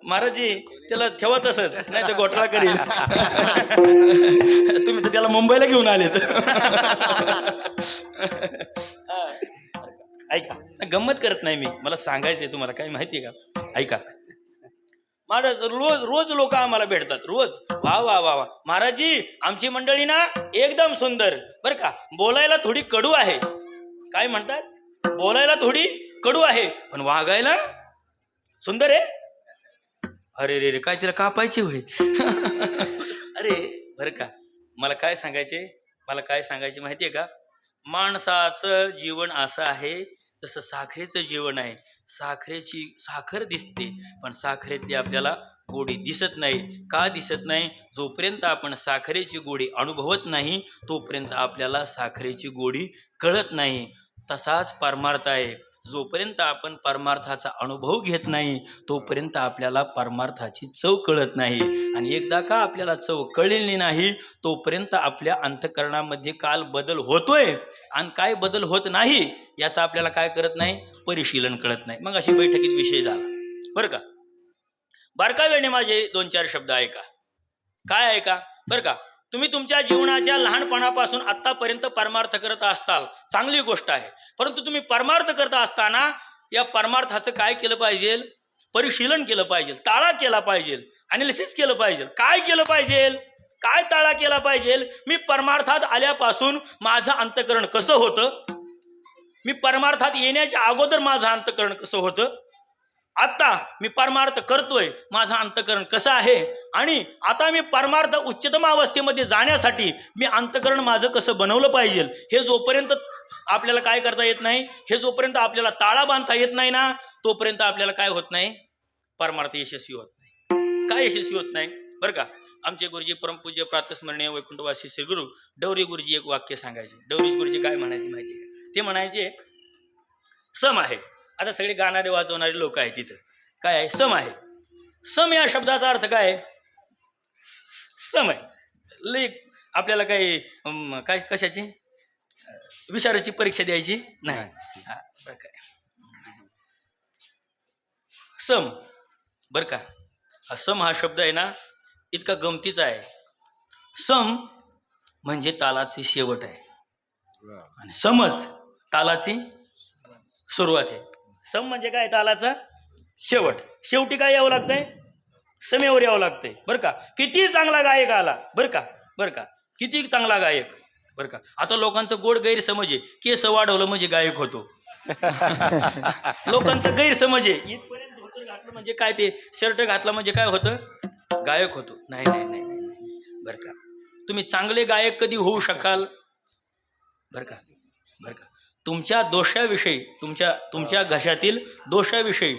महाराजजी त्याला ठेवा तसंच, नाही तर घोटाळा करेल. तुम्ही तर त्याला मुंबईला घेऊन आलेत. ऐका, गंमत करत नाही मी, मला सांगायचंय तुम्हाला, काय माहितीये का? ऐका, महाराज रोज लोक आम्हाला भेटतात, रोज. वा वा वा वा महाराजजी, आमची मंडळी ना एकदम सुंदर बर का, बोलायला थोडी कडू आहे. काय म्हणतात? बोलायला थोडी कडू आहे पण वागायला सुंदर आहे. अरे रे रे, काय तिला कापायचे होय? अरे बर का, मला काय सांगायचे माहितीये का? माणसाचं जीवन असं आहे जसं साखरेचं जीवन आहे. साखर दिसते पण साखरेतली आपल्याला गोडी दिसत नाही. का दिसत नाही? जोपर्यंत आपण साखरेची गोडी अनुभवत नाही तोपर्यंत आपल्याला साखरेची गोडी कळत नाही. तसाच परमार्थ आहे. जोपर्यंत आपण परमार्थाचा अनुभव घेत नाही तोपर्यंत आपल्याला परमार्थाची चव कळत नाही. आणि एकदा का आपल्याला चव कळलेली नाही तोपर्यंत आपल्या अंतःकरणामध्ये काल बदल होतोय आणि काय बदल होत नाही याचा आपल्याला काय करत नाही, परिशीलन कळत नाही. मग अशी बैठकीत विषय झाला बरं का. बारकाव्याने माझे 2-4 शब्द ऐका. काय ऐका बरं का. तुम्ही तुमच्या जीवनाच्या लहानपणापासून आत्तापर्यंत परमार्थ करत असताल, चांगली गोष्ट आहे. परंतु तुम्ही परमार्थ करत असताना या परमार्थाचं काय केलं पाहिजे? परिशीलन केलं पाहिजे, ताळा केला पाहिजे, अनालिसिस केलं पाहिजे. काय केलं पाहिजे? काय ताळा केला पाहिजे? मी परमार्थात आल्यापासून माझं अंतःकरण कसं होतं, मी परमार्थात येण्याच्या अगोदर माझं अंतःकरण कसं होतं, आता मी परमार्थ करतोय माझं अंतःकरण कसं आहे, आणि आता मी परमार्थ उच्चतम अवस्थेमध्ये जाण्यासाठी मी अंतःकरण माझं कसं बनवलं पाहिजे. हे जोपर्यंत आपल्याला काय करता येत नाही, हे जोपर्यंत आपल्याला ताळा बांधता येत नाही ना तोपर्यंत आपल्याला काय होत नाही, परमार्थ यशस्वी होत नाही. काय यशस्वी होत नाही बरं का. आमचे गुरुजी परमपूज्य प्रातस्मरणीय वैकुंठवासी श्री गुरु डवरी गुरुजी एक वाक्य सांगायचे. डवरी गुरुजी काय म्हणायचे माहिती का? ते म्हणायचे सम आहे. आता सगळे गाणारे वाजवणारे लोक आहेत तिथं. काय आहे? सम आहे. सम या शब्दाचा अर्थ काय आहे? सम आहे. लई आपल्याला काही काय कशाची विचाराची परीक्षा द्यायची नाही. काय सम बर का. सम हा शब्द आहे ना इतका गमतीचा आहे. सम म्हणजे तालाची शेवट आहे आणि समज तालाची सुरुवात आहे. सम म्हणजे काय? तालाचा शेवट. शेवटी काय यावं लागतंय? समेवर यावं लागतंय बरं का. किती चांगला गायक आला बरं का, किती चांगला गायक बरं का. आता लोकांचं गोड गैरसमज आहे, केस वाढवलं म्हणजे गायक होतो. लोकांचा गैरसमज आहे, इथपर्यंत धोतर घातलं म्हणजे काय, ते शर्ट घातलं म्हणजे काय होतं, गायक होतो. नाही नाही नाही नाही बरं का. तुम्ही चांगले गायक कधी होऊ शकाल बरं का. तुमच्या दोषाविषयी, तुमच्या घशातील दोषाविषयी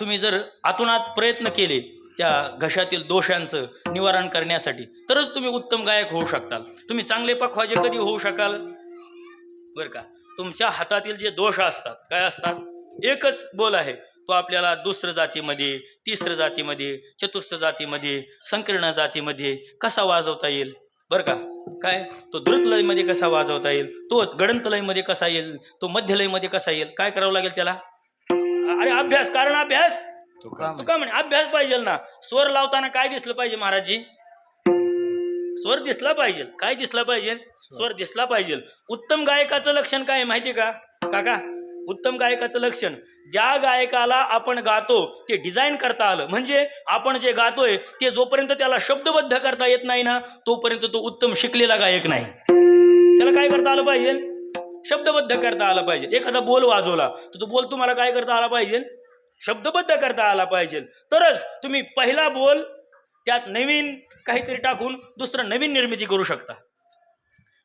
तुम्ही जर आतोनात प्रयत्न केले त्या घशातील दोषांचं निवारण करण्यासाठी तरच तुम्ही उत्तम गायक होऊ शकताल. तुम्ही चांगले पखवाजे कधी होऊ शकाल बरं का. तुमच्या हातातील जे दोष असतात, काय असतात, एकच बोल आहे तो आपल्याला दुसरं जातीमध्ये, तिसरं जातीमध्ये, चतुर्थ जातीमध्ये, संकीर्ण जातीमध्ये कसा वाजवता येईल बरं का. काय तो द्रुतलयमध्ये कसा वाजवता येईल, तोच गडंतलयमध्ये कसा येईल, तो मध्यलयमध्ये कसा येईल, काय करावं लागेल त्याला? अरे अभ्यास. कारण अभ्यास तुका म्हणे अभ्यास पाहिजे ना. स्वर लावताना काय दिसलं पाहिजे महाराजजी? स्वर दिसला पाहिजे. काय दिसला पाहिजे? स्वर दिसला पाहिजे. उत्तम गायकाचं लक्षण काय माहिती का काका? उत्तम गायकाचं लक्षण, ज्या गायकाला आपण गातो ते डिझाईन करता आलं, म्हणजे आपण जे गातोय ते जोपर्यंत त्याला शब्दबद्ध करता येत नाही ना तोपर्यंत तो उत्तम शिकलेला गायक नाही. त्याला काय करता आलं पाहिजे? शब्दबद्ध करता आलं पाहिजे. एखादा बोल वाजवला तर तो बोल तुम्हाला काय करता आला पाहिजे? शब्दबद्ध करता आला पाहिजे. तरच तुम्ही पहिला बोल त्यात नवीन काहीतरी टाकून दुसरं नवीन निर्मिती करू शकता.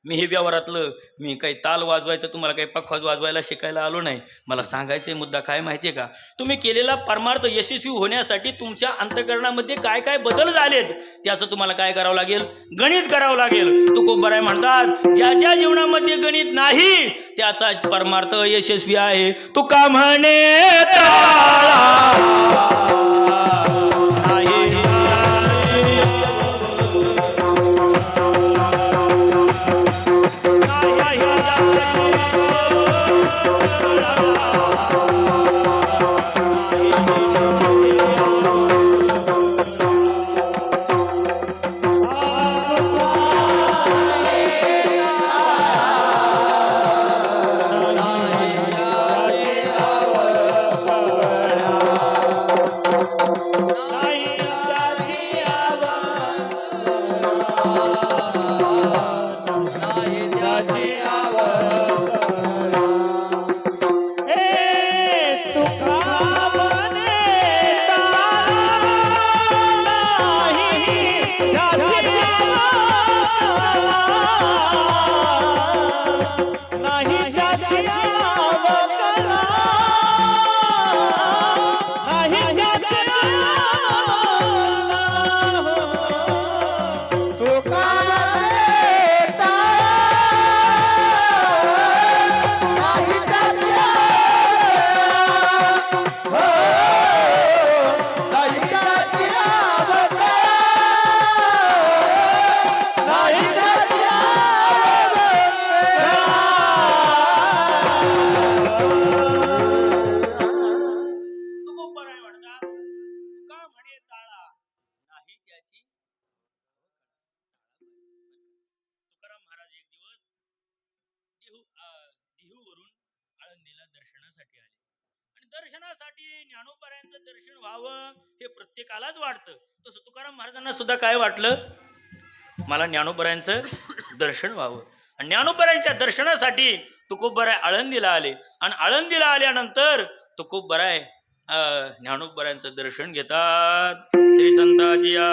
मी हे व्यवहारातलं मी काही ताल वाजवायचं तुम्हाला काही पखवाज वाजवायला शिकायला आलो नाही. मला सांगायचा मुद्दा काय माहिती आहे का, तुम्ही केलेला परमार्थ यशस्वी होण्यासाठी तुमच्या अंतःकरणामध्ये काय काय बदल झालेत त्याचं तुम्हाला काय करावं लागेल, गणित करावं लागेल. तुकोबराय म्हणतात ज्याच्या जीवनामध्ये गणित नाही त्याचा परमार्थ यशस्वी आहे. तुका म्हणे देहूवरून आळंदीला दर्शनासाठी आले. आणि दर्शनासाठी ज्ञानोबारायांचं दर्शन व्हावं हे प्रत्येकालाच वाटतं. तसं तुकाराम महाराजांना सुद्धा काय वाटलं, मला ज्ञानोबारायांचं दर्शन व्हावं. आणि ज्ञानोबारायांच्या दर्शनासाठी तुकोबराय आळंदीला आले. आणि आळंदीला आल्यानंतर तुकोबराय ज्ञानोबारायांचं दर्शन घेतात. श्री संताची या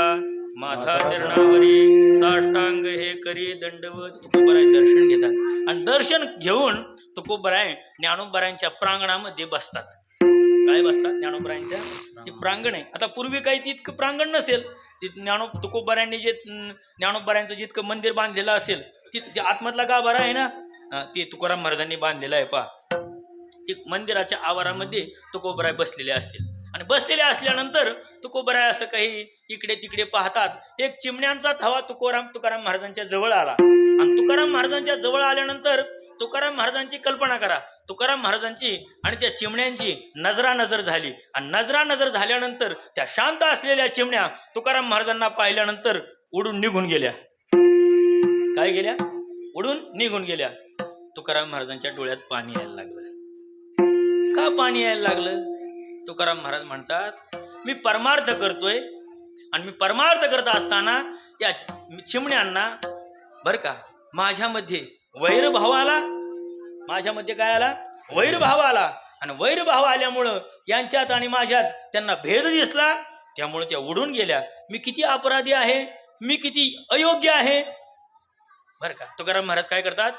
माथा चरणावरी साष्टांग हे करी दंडवत. तुकोबराय दर्शन घेतात आणि दर्शन घेऊन तुकोबराय ज्ञानोबारायांच्या प्रांगणामध्ये बसतात. काय बसतात, ज्ञानोबारायांच्या जे प्रांगण आहे. आता पूर्वी काही तितकं प्रांगण नसेल, ती तुकोबरायांनी जे ज्ञानोबारायांचं जितकं मंदिर बांधलेलं असेल ते आतमधला गाभारा आहे ना, ते तुकाराम महाराजांनी बांधलेला आहे. पहा, ते मंदिराच्या आवारामध्ये तुकोबराय बसलेले असतील. आणि बसलेले असल्यानंतर तुकोबराय असं काही इकडे तिकडे पाहतात. एक चिमण्यांचा थवा तुकाराम महाराजांच्या जवळ आला. आणि तुकाराम महाराजांच्या जवळ आल्यानंतर तुकाराम महाराजांची कल्पना करा, तुकाराम महाराजांची आणि त्या चिमण्यांची नजरानजर झाली. आणि नजरानजर झाल्यानंतर त्या शांत असलेल्या चिमण्या तुकाराम महाराजांना पाहिल्यानंतर उडून निघून गेल्या. काय गेल्या? उडून निघून गेल्या. तुकाराम महाराजांच्या डोळ्यात पाणी यायला लागलं. का पाणी यायला लागलं? तुकाराम महाराज म्हणतात, मी परमार्थ करतोय आणि मी परमार्थ करत असताना या चिमण्यांना बर का माझ्यामध्ये वैरभाव आला. माझ्यामध्ये काय आला? वैरभाव आला. आणि वैरभाव आल्यामुळं यांच्यात आणि माझ्यात त्यांना भेद दिसला, त्यामुळे त्या उडून गेल्या. मी किती अपराधी आहे, मी किती अयोग्य आहे. बर का तुकाराम महाराज काय करतात?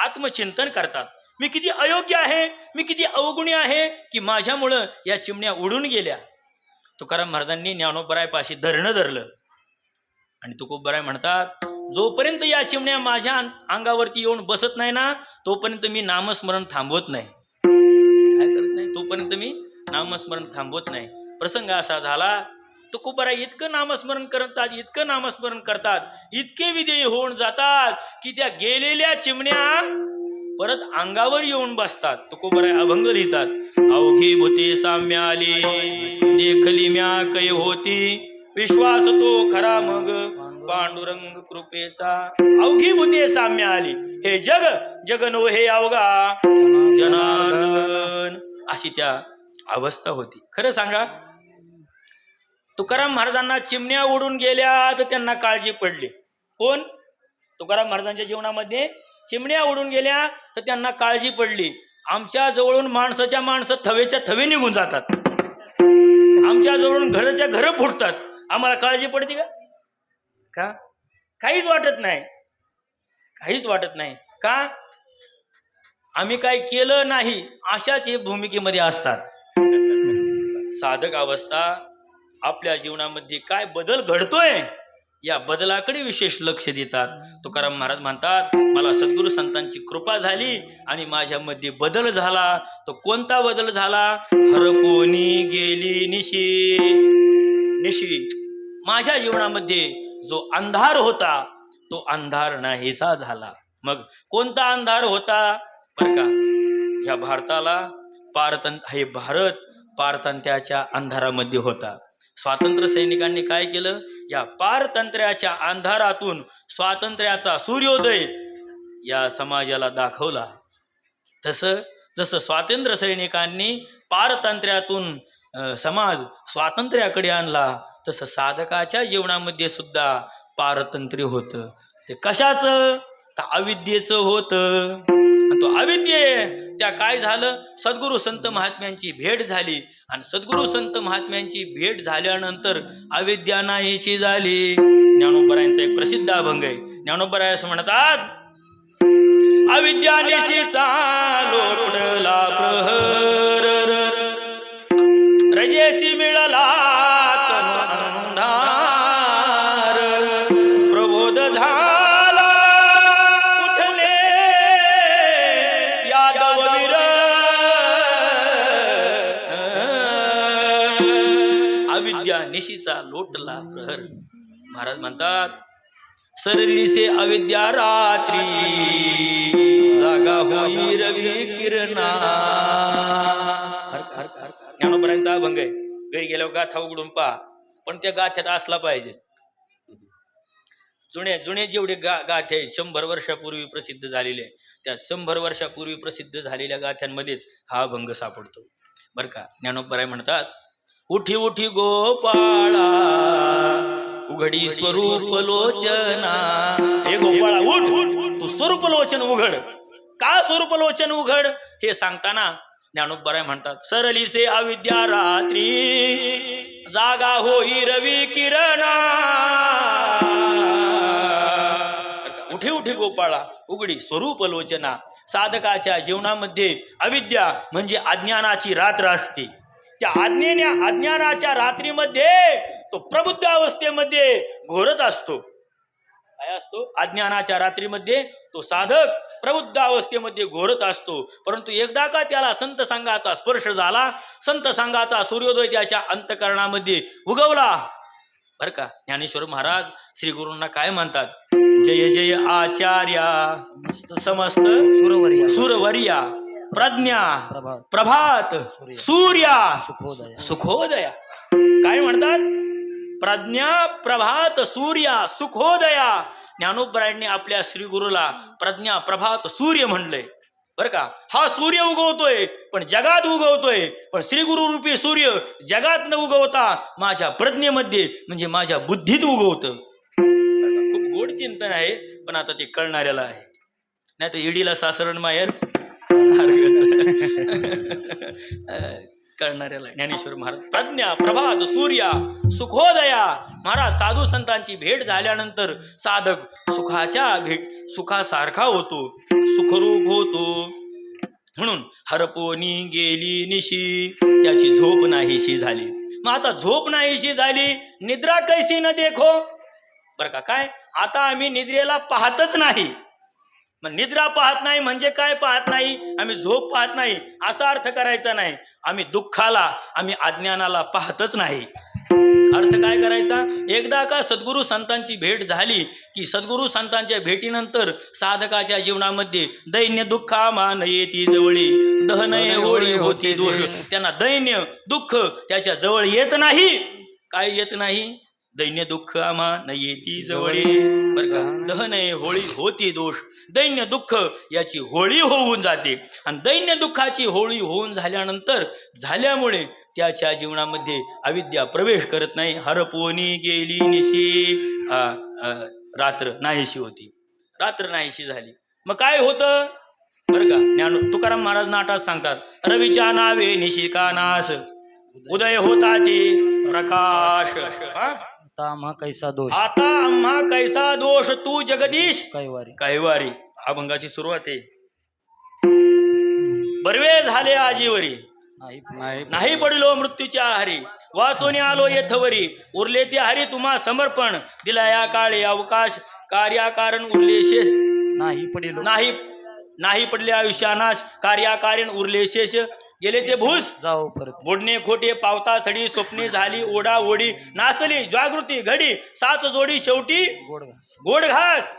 आत्मचिंतन करतात. मी किती अयोग्य आहे, मी किती अवगुणी आहे की माझ्यामुळं या चिमण्या उडून गेल्या. तुकाराम महाराजांनी ज्ञानोबरायपाशी धरणं धरलं. आणि तुकोबराय म्हणतात, जोपर्यंत या चिमण्या माझ्या अंगावरती येऊन बसत नाही ना, तोपर्यंत मी नामस्मरण थांबवत नाही. काय करत नाही? तोपर्यंत मी नामस्मरण थांबवत नाही. प्रसंग असा झाला, तुकोबराय इतकं नामस्मरण करतात, इतकं नामस्मरण करतात, इतके विधेय होऊन जातात की त्या गेलेल्या चिमण्या परत अंगावर येऊन बसतात. तुकोबराय अभंग लिहितात, अवघी भूते साम्य आली, देखली म्या कै होती, विश्वास तो खरा मग पांडुरंग कृपेचा. अवघी भूते साम्य आली, हे जग जगनो हे अवघा जनार्दन, अशी त्या अवस्था होती. खरं सांगा, तुकाराम महाराजांना चिमण्या उडून गेल्या तर त्यांना काळजी पडली. कोण? तुकाराम महाराजांच्या जीवनामध्ये चिमण्या उडून गेल्या तर त्यांना काळजी पडली. आमच्या जवळून माणसं थवेच्या थवे निघून जातात, आमच्या जवळून घराच्या घर फुटतात, आम्हाला काळजी पडते का? काहीच वाटत नाही. काहीच वाटत नाही. का? आम्ही काय केलं नाही अशाच हे भूमिकेमध्ये असतात. साधक अवस्था आपल्या जीवनामध्ये काय बदल घडतोय या बदलाकडे विशेष लक्ष देतात. तुकाराम महाराज म्हणतात, मला सद्गुरू संतांची कृपा झाली आणि माझ्यामध्ये बदल झाला. तो कोणता बदल झाला? हरपोनी गेली निशी. निशी माझ्या जीवनामध्ये जो अंधार होता तो अंधार नाहीसा झाला. मग कोणता अंधार होता? बर का, ह्या भारताला हे भारत पारतंत्र्याच्या अंधारामध्ये होता. स्वातंत्र्य सैनिकांनी काय केलं? या पारतंत्र्याच्या अंधारातून स्वातंत्र्याचा सूर्योदय या समाजाला दाखवला. जसं स्वातंत्र्य सैनिकांनी पारतंत्र्यातून समाज स्वातंत्र्याकडे आणला, तसं साधकाच्या जीवनामध्ये सुद्धा पारतंत्र्य होतं. ते कशाचं? तर अविद्येचं होतं. तो अविद्ये त्या काय झालं? सद्गुरू संत महात्म्यांची भेट झाली आणि सद्गुरू संत महात्म्यांची भेट झाल्यानंतर अविद्या नाहीशी झाली. ज्ञानोबरायांचा एक प्रसिद्ध अभंग आहे. ज्ञानोबराय असं म्हणतात, अविद्या निशीचा लोटला प्रहर, रजेशी मिळाला तन अंधार, प्रबोध झाला उठले यादव वीर, अविद्या निशीचा लोटला प्रहर. महाराज म्हणतात, सरलीसे अविद्या रात्री, जागा होई रवी किरणा. ज्ञानोबरांचा अभंग आहे. घरी गेल्यावर गाथा उघडून पहा, पण त्या गाथ्यात असला पाहिजे. जुने जेवढे गाथे आहेत 100 वर्षापूर्वी प्रसिद्ध झालेले, त्या 100 वर्षापूर्वी प्रसिद्ध झालेल्या गाथ्यांमध्येच हा अभंग सापडतो. बरं का. ज्ञानोबराय म्हणतात, उठी उठी गोपाळा उघडी स्वरूप लोचना. हे गोपाळा उठ, तू स्वरूप लोचन उघड. का स्वरूप लोचन उघड? हे सांगताना ज्ञानोबराय म्हणतात, सरलीसे अविद्या रात्री, जागा होई रवी किरणा. उठी उठी गोपाळा उघडी स्वरूप लोचना. साधकाच्या जीवनामध्ये अविद्या म्हणजे अज्ञानाची रात्र असते. त्या अज्ञानाच्या रात्रीमध्ये तो प्रबुद्ध अवस्थेमध्ये घोरत असतो. काय असतो? अज्ञानाच्या रात्रीमध्ये तो साधक प्रबुद्ध अवस्थेमध्ये घोरत असतो. परंतु एकदा का त्याला संत संघाचा स्पर्श झाला, संत संघाचा सूर्योदय त्याच्या अंतःकरणामध्ये उगवला. बर का. ज्ञानेश्वर महाराज श्री गुरूंना काय म्हणतात? जय जय आचार्या समस्त सुरवर्या, प्रज्ञा प्रभात सूर्या सुखोदया. काय म्हणतात? प्रज्ञा प्रभात सूर्या सुखोदया. ज्ञानोबरायांनी आपल्या श्री गुरुला प्रज्ञा प्रभात सूर्य म्हणलंय. बरं का. हा सूर्य उगवतोय पण जगात उगवतोय, पण श्री गुरु रूपी सूर्य जगात न उगवता माझ्या प्रज्ञेमध्ये म्हणजे माझ्या बुद्धीत उगवतं. खूप गोड चिंतन आहे, पण आता ते कळणाऱ्याला आहे. नाही तर ईडीला सासरण माहेर कळणाऱ्याला. ज्ञानेश्वर महाराज प्रज्ञा प्रभात सूर्या सुखोदया. महाराज साधू संतांची भेट झाल्यानंतर साधक सुखासारखा होतो, सुखरूप होतो. म्हणून हरपोनी गेली निशी, त्याची झोप नाहीशी झाली. मग आता झोप नाहीशी झाली, निद्रा कैसी न देखो. बरं का. काय? आता आम्ही निद्रेला पाहतच नाही. मग निद्रा पाहत नाही म्हणजे काय पाहत नाही? आम्ही झोप पाहत नाही असा अर्थ करायचा नाही. आम्ही दुःखाला, आम्ही अज्ञानाला पाहतच नाही. अर्थ काय करायचा? एकदा का सद्गुरू संतांची भेट झाली की सद्गुरू संतांच्या भेटीनंतर साधकाच्या जीवनामध्ये दैन्य दुःख मान येती जवळी, दहनय होळी होती दोष. त्यांना दैन्य दुःख त्याच्या जवळ येत नाही. काय येत नाही? दैन्य दुःख आम्हा न येती जवळी. बरं का. दहनय होळी होती दोष. दैन्य दुःख याची होळी होऊन जाते आणि दैन्य दुःखाची होळी होऊन झाल्यामुळे त्याच्या जीवनामध्ये अविद्या प्रवेश करत नाही. हरपोनी गेली निशी, रात्र नाहीशी होती, रात्र नाहीशी झाली. मग काय होतं? बरं का. तुकाराम महाराज नाटात सांगतात, रवीच्या नावे निशिका नास, उदय होताचे प्रकाश हा? आता आम्हा कैसा दोष आता आम्हा कैसा दोष तू जगदीश कैवारी कैवारी. अभंगाची सुरुवात आहे. बर्वे झाले आजीवरी नाही नाही पडलो मृत्यूच्या आहारी वाचून आलो येथवरी उरले ते हरी तुम्हा समर्पण दिला या काळी अवकाश कार्याकारण उरले शेष नाही पडिलो नाही नाही पडले आयुष्यानाश कार्याकारण उरले शेष गेले ते भूस जाओ परत बोडणे खोटे पावता थडी स्वप्ने झाली ओढा ओढी नाचली जागृती घडी साच जोडी शेवटी गोड घास गोड घास.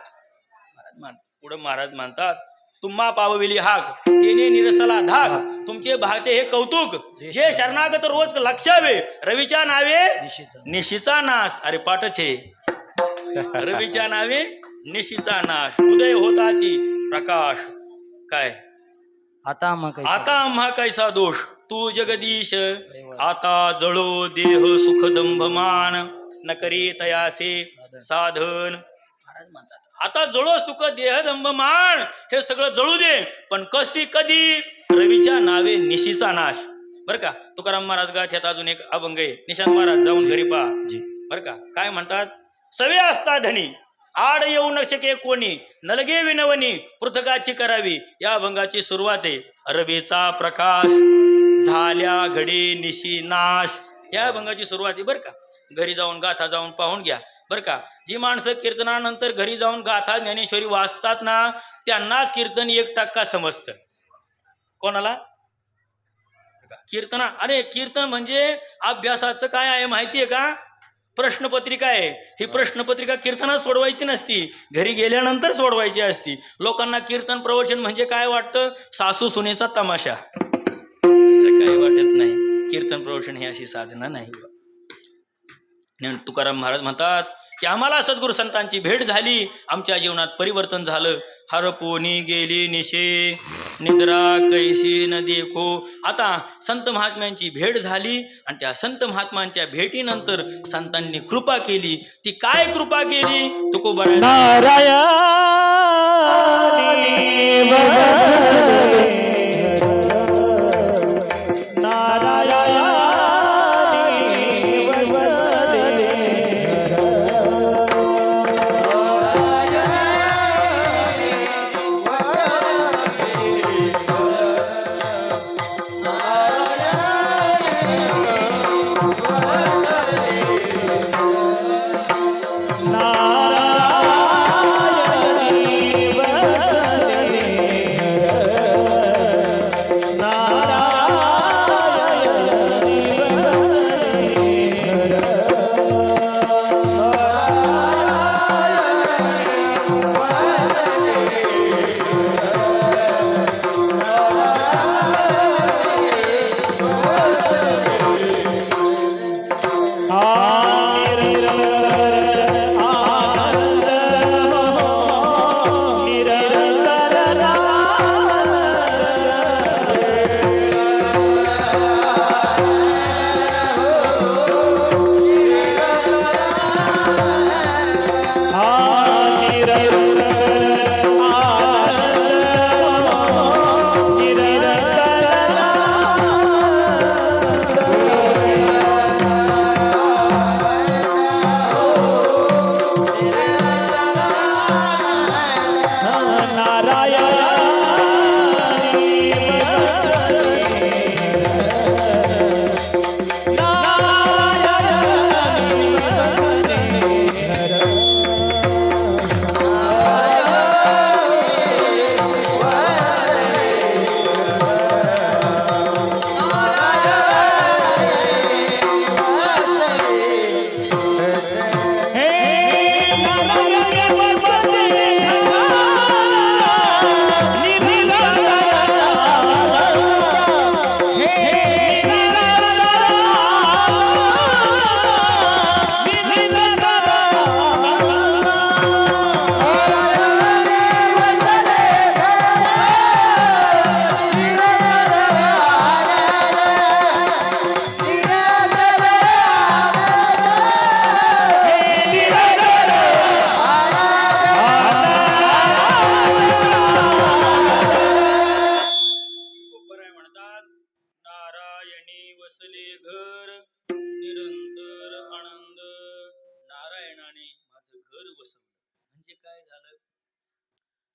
पुढे महाराज म्हणतात तुम्हा पावविली हाक तेने निरसला धाक तुमचे भागते हे कौतुक जे शरणागत रोज लक्षावे रवीच्या नावे निशीचा निशीचा नाश. अरे पाठच हे रवीच्या नावे निशीचा नाश उदय होताची प्रकाश. काय आता आम्हा कैसा आता आम्हा कैसा दोष तू जगदीश आता जळो देह सुखदंभमान न करी तयासे साधन. महाराज म्हणतात आता जळो सुख देहदंभमान हे सगळं जळू दे पण कशी कधी रवीच्या नावे निशीचा नाश. बरं का तुकाराम महाराज गाथ्यात अजून एक अभंग आहे. निशांत महाराज जाऊन घरी पहा जी बरं का काय म्हणतात. सवे असता धनी आड येऊ न शके कोणी नलगे विनवणी पृथकाची करावी. या अभंगाची सुरुवात आहे. रवीचा प्रकाश झाल्या घडी निशी नाश या अभंगाची सुरुवात आहे. बरं का घरी जाऊन गाथा जाऊन पाहून घ्या. बरं का जी माणसं कीर्तनानंतर घरी जाऊन गाथा ज्ञानेश्वरी वाचतात ना त्यांनाच कीर्तन 1% समजतं. कोणाला कीर्तना अरे कीर्तन म्हणजे अभ्यासाचं काय आहे माहितीये का. प्रश्नपत्रिका आहे. ही प्रश्नपत्रिका कीर्तनात सोडवायची नसती घरी गेल्यानंतर सोडवायची असती. लोकांना कीर्तन प्रवचन म्हणजे काय वाटतं सासू सुनेचा तमाशा. असं काही वाटत नाही. कीर्तन प्रवचन ही अशी साधना नाही. तुकाराम महाराज म्हणतात की आम्हाला सद्गुरू संतांची भेट झाली आमच्या जीवनात परिवर्तन झालं. हरपोनी गेली निशे निद्रा कैसी न देखो. आता संत महात्म्यांची भेट झाली आणि त्या संत महात्म्यांच्या भेटीनंतर संतांनी कृपा केली. ती काय कृपा केली तुकोबा नारायणी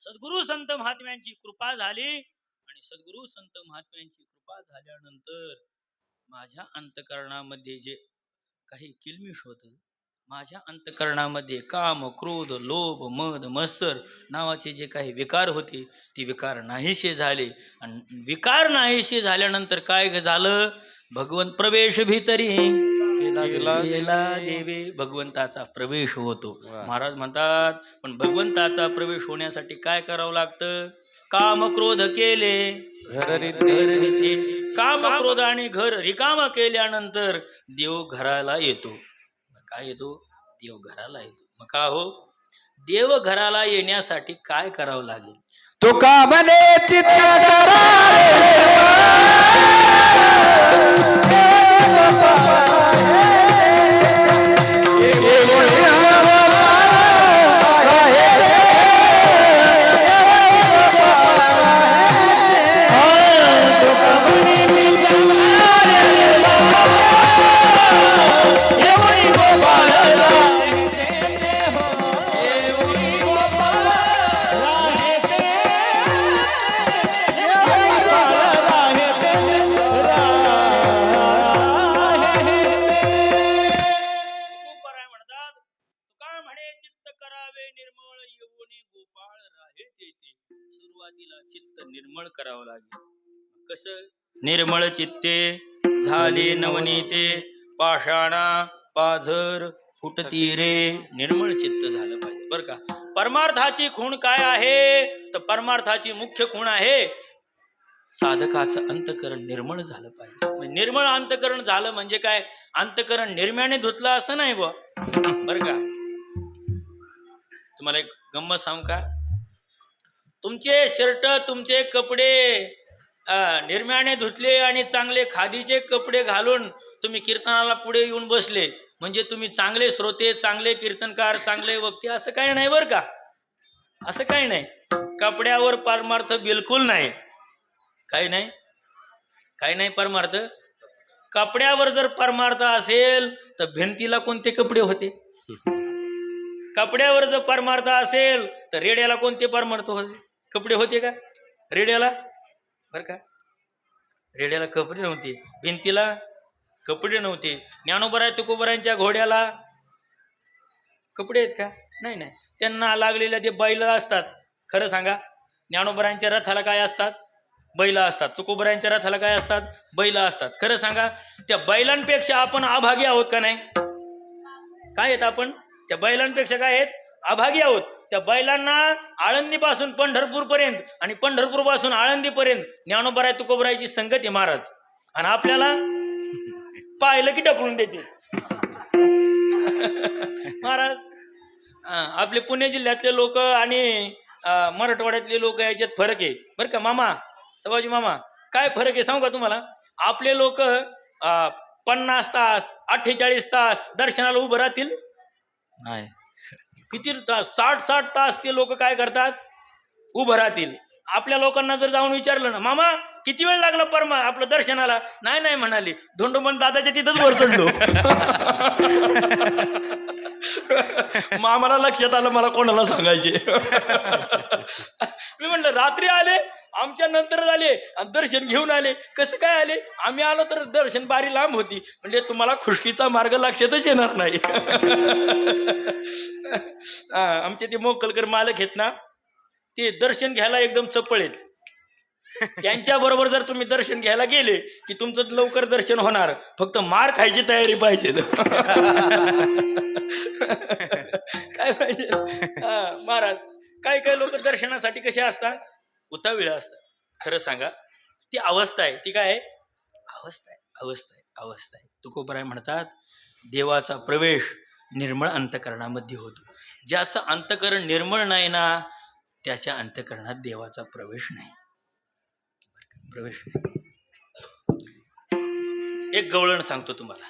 सद्गुरु संत महात्म्यांची कृपा झाली आणि सद्गुरु संत महात्म्यांची कृपा झाल्यानंतर माझ्या अंतकरणामध्ये जे काही किलमिष होत, माझ्या अंतकरणामध्ये काम, क्रोध, लोभ, मद, मत्सर नावाचे जे काही विकार होते ते विकार नाहीसे झाले. आणि विकार नाहीसे झाल्यानंतर काय झालं? भगवंत प्रवेश भीतरी केला देवे. भगवंताचा प्रवेश होतो. महाराज म्हणतात पण भगवंताचा प्रवेश होण्यासाठी काय करावं लागतं? काम क्रोध केले घर रिते. काम क्रोध आणि घर रिकाम केल्यानंतर देव घराला येतो. काय येतो? देव घराला येतो. मग का हो? देव घराला येण्यासाठी काय करावं लागेल? तुका म्हणे चित्त सुरुवातीला चित्त निर्मळ करावं लागेल. कसं? निर्मळ चित्ते झाले नवनीते, पाषाणा पाझर फुटती रे. निर्मळ चित्त झालं पाहिजे बरं का. परमार्थाची खूण काय आहे? तर परमार्थाची मुख्य खूण आहे साधकाचं अंतकरण निर्मळ झालं पाहिजे. निर्मळ अंतकरण झालं म्हणजे काय? अंतकरण निर्म्याने धुतलं असं नाही बा बरं का. तुम्हाला एक गंमत सांगू का? तुमचे शर्ट, तुमचे कपडे निर्म्याने धुतले आणि चांगले खादीचे कपडे घालून तुम्ही कीर्तनाला पुढे येऊन बसले म्हणजे तुम्ही चांगले श्रोते, चांगले कीर्तनकार, चांगले वक्ते असं काही नाही बरं का. असं काही नाही. कपड्यावर परमार्थ बिलकुल नाही. काही नाही, काही नाही परमार्थ. कपड्यावर जर परमार्थ असेल तर भिंतीला कोणते कपडे होते? कपड्यावर जर परमार्थ असेल तर रेड्याला कोणते परमार्थ होते? कपडे होते का रेड्याला? बरं का. रेड्याला कपडे नव्हते, भिंतीला कपडे नव्हते. ज्ञानोबराय तुकोबरायांच्या घोड्याला कपडे आहेत का? नाही नाही. त्यांना लागलेल्या ते बैल असतात. खरं सांगा, ज्ञानोबरायांच्या रथाला काय असतात? बैल असतात. तुकोबरायांच्या रथाला काय असतात? बैल असतात. खरं सांगा, त्या बैलांपेक्षा आपण अभागी आहोत का नाही? काय आहेत आपण? त्या बैलांपेक्षा काय आहेत? अभागी आहोत. त्या बैलांना आळंदीपासून पंढरपूर पर्यंत आणि पंढरपूर पासून आळंदी पर्यंत ज्ञानोबराय तुकोबरायची संगत आहे महाराज. आणि आपल्याला पाहिलं की ढकलून देते महाराज. आपले पुणे जिल्ह्यातले लोक आणि मराठवाड्यातले लोक याच्यात फरक आहे बरं का. मामा, सभाजी मामा, काय फरक आहे सांगू का तुम्हाला? आपले लोक 50 तास 48 तास दर्शनाला उभं राहतील. नाही. किती तास? 60 तास ते लोक काय करतात? उभं राहतील. आपल्या लोकांना जर जाऊन विचारलं ना, मामा किती वेळ लागला आपलं दर्शनाला? नाही नाही म्हणाले. धोंडोपंत दादाच्या तिथंच वर चढलो. मामाला लक्षात आलं मला कोणाला सांगायचे. मी म्हणलं रात्री आले, आमच्या नंतर आले आणि दर्शन घेऊन आले. कसं काय आले? आम्ही आलो तर दर्शन बारी लांब होती. म्हणजे तुम्हाला खुशकीचा मार्ग लक्षातच येणार नाही. आमचे ते मोकलकर मालक आहेत ना, ते दर्शन घ्यायला एकदम चपळ आहेत. त्यांच्या बरोबर जर तुम्ही दर्शन घ्यायला गेले की तुमचं लवकर दर्शन होणार. फक्त मार खायची तयारी पाहिजे. काय पाहिजे महाराज? काही काही लोक दर्शनासाठी कसे असतात? उतावीळ असतात. खरं सांगा, ती अवस्था आहे. ती काय आहे? अवस्था आहे, अवस्था आहे, अवस्था आहे. तुकोबराय म्हणतात देवाचा प्रवेश निर्मळ अंतकरणामध्ये होतो. ज्याचं अंतकरण निर्मळ नाही ना, त्याच्या अंतकरणात देवाचा प्रवेश नाही. प्रवेश नाही. एक गवळण सांगतो तुम्हाला.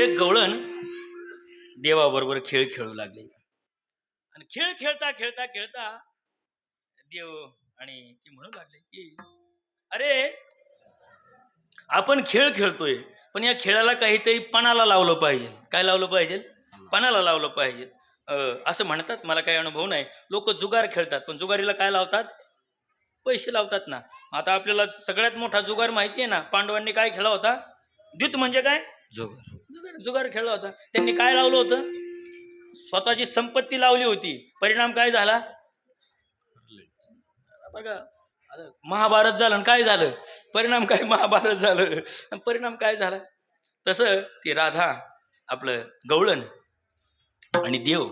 एक गवळण देवाबरोबर खेळ खेळू लागले आणि खेळ खेळता खेळता खेळता देव आणि ती म्हणू लागले की अरे आपण खेळ खेळतोय पण या खेळाला काहीतरी पणाला लावलं पाहिजे. काय लावलं पाहिजे? पणाला लावलं पाहिजे. असं म्हणतात, मला काही अनुभव नाही, लोक जुगार खेळतात, पण जुगारीला काय लावतात? पैसे लावतात ना. आता आपल्याला सगळ्यात मोठा जुगार माहिती आहे ना, पांडवांनी काय खेळला होता? द्यूत म्हणजे काय? जुगार खेळला होता. त्यांनी काय लावलं होतं? स्वतःची संपत्ती लावली होती. परिणाम काय झाला? बघा, महाभारत झालं आणि काय झालं? परिणाम काय? महाभारत झालं. परिणाम काय झाला? तसं ती राधा, आपलं गवळण आणि देव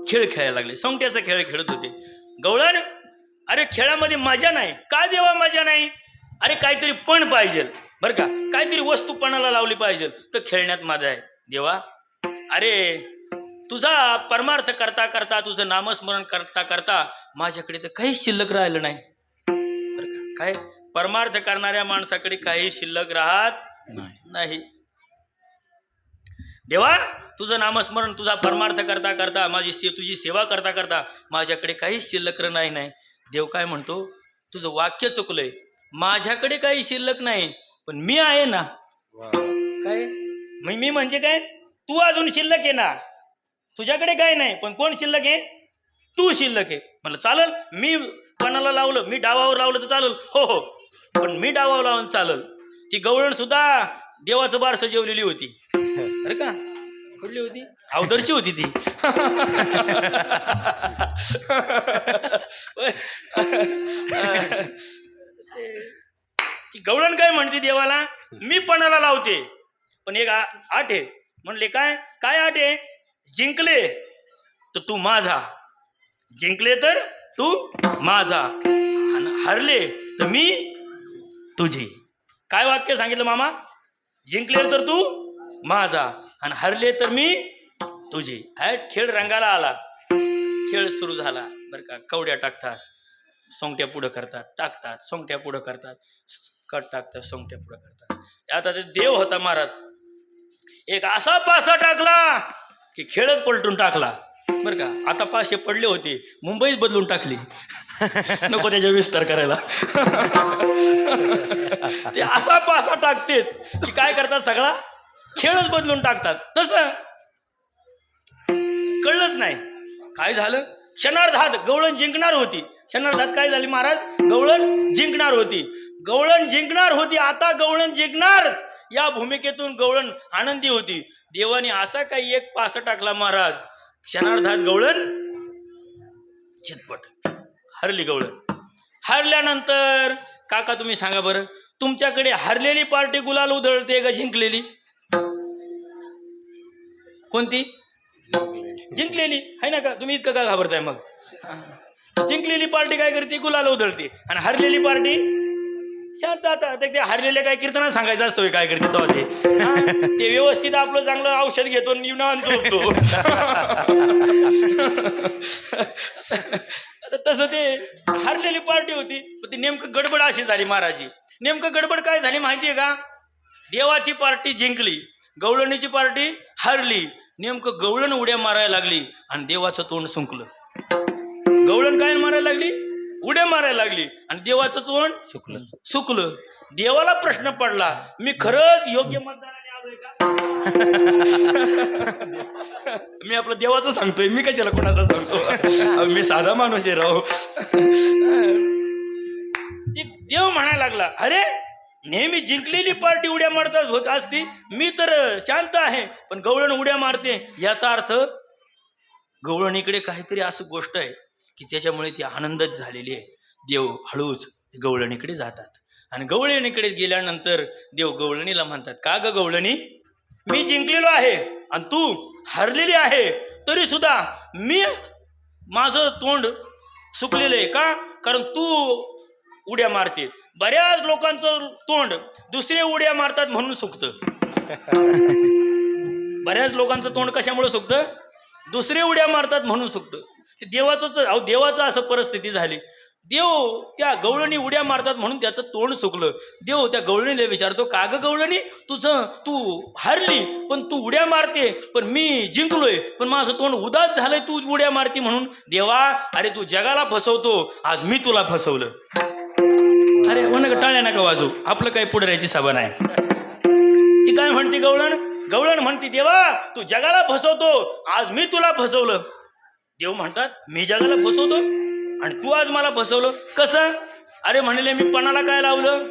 खेळ खेळायला लागले. सोंगट्याचा खेळ खेळत होते. गवळण, अरे खेळामध्ये मजा नाही का देवा? मजा नाही? अरे काहीतरी पण पाहिजे बरं का, काहीतरी वस्तू पणाला लावली पाहिजे तर खेळण्यात मजा आहे. देवा, अरे तुझा परमार्थ करता करता, तुझं नामस्मरण करता करता माझ्याकडे तर काहीच शिल्लक राहिलं नाही बरं का. काय? परमार्थ करणाऱ्या माणसाकडे काही शिल्लक राहत नाही. देवा, तुझं नामस्मरण, तुझा परमार्थ करता करता, तुझी सेवा करता करता माझ्याकडे काहीच शिल्लक नाही. देव काय म्हणतो? तुझं वाक्य चुकलंय, माझ्याकडे काही शिल्लक नाही, पण मी आहे ना. काय? मी म्हणजे काय? तू अजून शिल्लक आहे ना. तुझ्याकडे काय नाही, पण कोण शिल्लक आहे? तू शिल्लक आहे. म्हणलं चालल, मी कोणाला लावलं? मी डावावर लावलं तर चालल? हो, पण मी डावावर लावून चालल. ती गवळण सुद्धा देवाचं बारसं जेवलेली होती बरं का. कुठली होती? अवदरची होती ती. ती गवळण काय म्हणते देवाला? मी पणाला लावते, पण एक आठ आहे. म्हणले काय? काय आठ आहे? जिंकले तर तू माझा, जिंकले तर तू माझा, आणि हरले तर मी तुझी. काय वाक्य सांगितलं मामा? जिंकले तर तू माझा आणि हरले तर मी तुझी. खेळ रंगाला आला. खेळ सुरू झाला बरं का. कवड्या टाकतात, सोंगट्या पुढं करतात, टाकतात, सोंगट्या पुढं करतात, कट टाकतात, सोंगट्या पुढं करतात. आता ते देव होता महाराज, एक असा पासा टाकला की खेळच पलटून टाकला बरं का. आता पाचशे पडले होते, मुंबईत बदलून टाकली. नको त्याच्या विस्तार करायला. ते असा पासा टाकतेत की काय करतात? सगळा खेळच बदलून टाकतात. तसं कळलंच नाही काय झालं. क्षणार्धात गवळण जिंकणार होती. क्षणार्धात काय झाली महाराज? गवळण जिंकणार होती. गवळण जिंकणार होती. आता गवळण जिंकणार या भूमिकेतून गवळण आनंदी होती. देवाने असा काही एक पासा टाकला महाराज, क्षणार्धात गवळण चितपट हरली. गवळण हरल्यानंतर काका तुम्ही सांगा बरं, तुमच्याकडे हरलेली पार्टी गुलाल उधळते का जिंकलेली? कोणती? जिंकलेली आहे ना. का तुम्ही इतकं का घाबरताय? मग जिंकलेली पार्टी काय करते? गुलाल उधळते. आणि हरलेली पार्टी शांत. आता ते हरलेले काय कीर्तना सांगायचं असतं काय करते तेव्हा ते व्यवस्थित आपलं चांगलं औषध घेतो, निवडून झोपतो. तसं ते हरलेली पार्टी होती. पण ती नेमकं गडबड अशी झाली महाराजी. नेमकं गडबड काय झाली माहितीये का? देवाची पार्टी जिंकली, गवळणीची पार्टी हरली. नेमकं गवळण उड्या मारायला लागली आणि देवाचं तोंड सुंकलं. गवळण काय मारायला लागली? उड्या मारायला लागली आणि देवाचं तोंड सुकलं. देवाला प्रश्न पडला, मी खरंच योग्य मतदानाने आलोय का? मी आपलं देवाचं सांगतोय, मी कशाला कोणाचं सांगतो? मी साधा माणूस आहे राव. देव म्हणायला लागला, अरे नेहमी जिंकलेली पार्टी उड्या मारतात होत असती, मी तर शांत आहे, पण गवळण उड्या मारते. याचा अर्थ गवळणीकडे काहीतरी असं गोष्ट आहे की त्याच्यामुळे ती आनंदच झालेली आहे. देव हळूच गवळणीकडे जातात आणि गवळणीकडे गेल्यानंतर देव गवळणीला म्हणतात, का ग गवळणी, मी जिंकलेलो आहे आणि तू हरलेली आहे, तरी सुद्धा मी माझं तोंड सुकलेलं आहे. का? कारण तू उड्या मारते. बऱ्याच लोकांचं तोंड दुसरे उड्या मारतात म्हणून सुकतं. बऱ्याच लोकांचं तोंड कशामुळे सुकतं? दुसरे उड्या मारतात म्हणून सुकतं. ते देवाचं असं परिस्थिती झाली. देव त्या गवळणी उड्या मारतात म्हणून त्याचं तोंड सुकलं. देव त्या गवळणीला विचारतो, का ग गवळणी, तू हरली पण तू उड्या मारते, पण मी जिंकलोय पण माझं तोंड उदास झालंय तू उड्या मारती म्हणून. देवा, अरे तू जगाला फसवतो, आज मी तुला फसवलं. अरे म्हणा टाळ्या नका वाजू, आपलं काही पुढे राहायची सभा नाही. ती काय म्हणते गवळण म्हणते, देवा तू जगाला फसवतो, आज मी तुला फसवलं. देव म्हणतात मी जगाला फसवतो आणि तू आज मला फसवलं कसं? अरे म्हणले मी पणाला काय लावलं?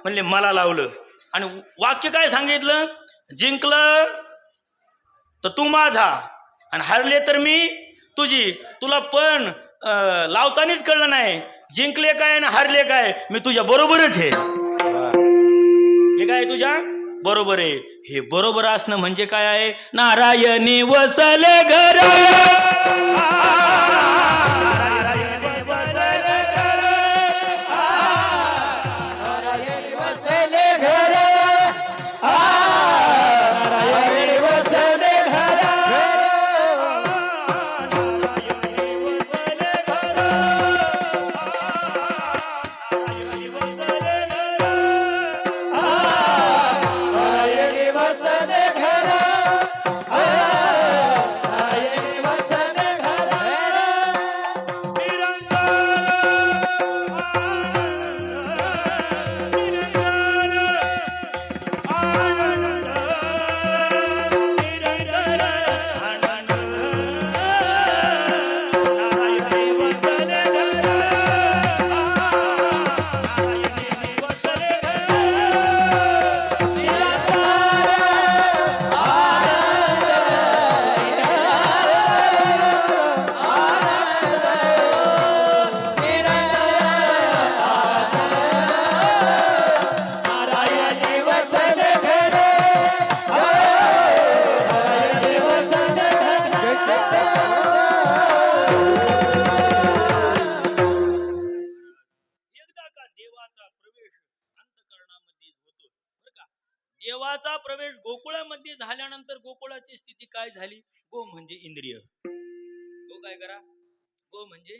म्हणले मला लावलं. आणि वाक्य काय सांगितलं? जिंकलं तर तू माझा आणि हरले तर मी तुझी. तुला पण लावतानीच कळलं नाही जिंकले काय आणि हरले काय. मी तुझ्या बरोबरच आहे. मी काय तुझ्या बरोबर आहे. हे बरोबर असणं म्हणजे काय आहे? नारायणी वसले घर. देवाचा प्रवेश गोकुळामध्ये झाल्यानंतर गोकुळाची स्थिती काय झाली? गो म्हणजे इंद्रिय. गो काय करा? गो म्हणजे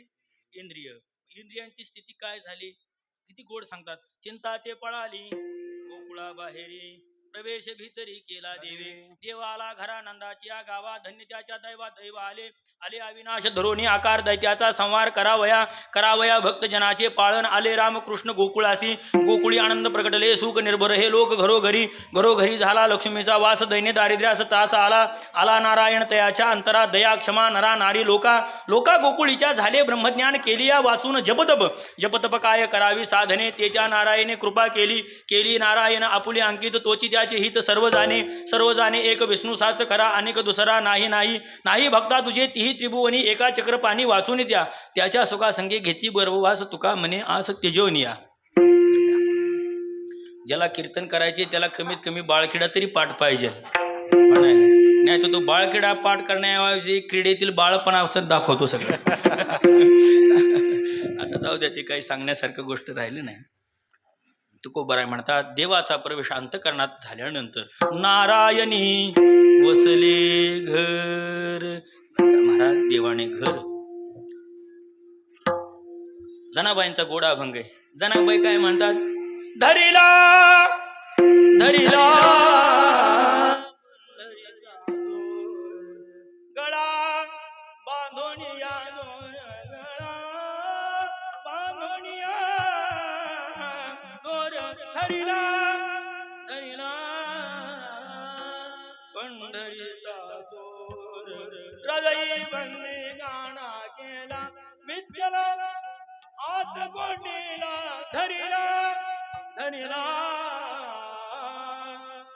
इंद्रिय. इंद्रियांची स्थिती काय झाली? किती गोड सांगतात. चिंता ते पळाली गोकुळा बाहेरी, प्रवेश भीतरी केला देवे. देवाला घरा नंदाची या गावा, धन्य त्याच्या दैवा दैव आले. आले अविनाश धरोनी आकार, दैत्याचा संहार करावया. करावया भक्तजनाचे पाळन. आले रामकृष्ण गोकुळासी, गोकुळी आनंद प्रगटले सुख निर्भर हे लोक घरोघरी. घरोघरी झाला लक्ष्मीचा वास, दैन्य दारिद्र्यास तास आला. आला नारायण तयाच्या अंतरा, दया क्षमा नरा नारी लोका. लोका गोकुळीच्या झाले ब्रह्मज्ञान, केली या वाचून जपतप. जपतप काय करावी साधने, तेच्या नारायणे कृपा केली. केली नारायण आपुले अंकित, तोची त्याचे हित सर्व जाणे. सर्व जाणे एक विष्णू साच खरा, अनेक दुसरा नाही. नाही नाही भक्ता तुझे तिही त्रिभुवनी, एका चक्र पाणी वाचून द्या. त्याच्या सुखा संगे घेती गर्भवास, तुका म्हणे आस तेजवनिया. ज्याला कीर्तन करायचे त्याला कमीत कमी बाळकिडा तरी पाठ पाहिजे, नाही तर तो बाळकिडा पाठ करण्याऐवजी क्रीडेतील बाळपणा असं दाखवतो सगळं. आता जाऊ द्या, ते काही सांगण्यासारखं गोष्ट राहिली नाही. तुकोबाराय म्हणतात देवाचा प्रवेश अंतःकरणात झाल्यानंतर नारायणी वसले घर. महाराज देवाने घर. जनाबाईंचा गोडा अभंग आहे. जनाबाई काय म्हणतात? धरिला धरिला गळा बांधोनिया, बांधोनिया धरिला धरिला पंढरीचा चोर. हृदयी बंदी गाणा केला विद्याला आत गोंडीला. धरिला धरिला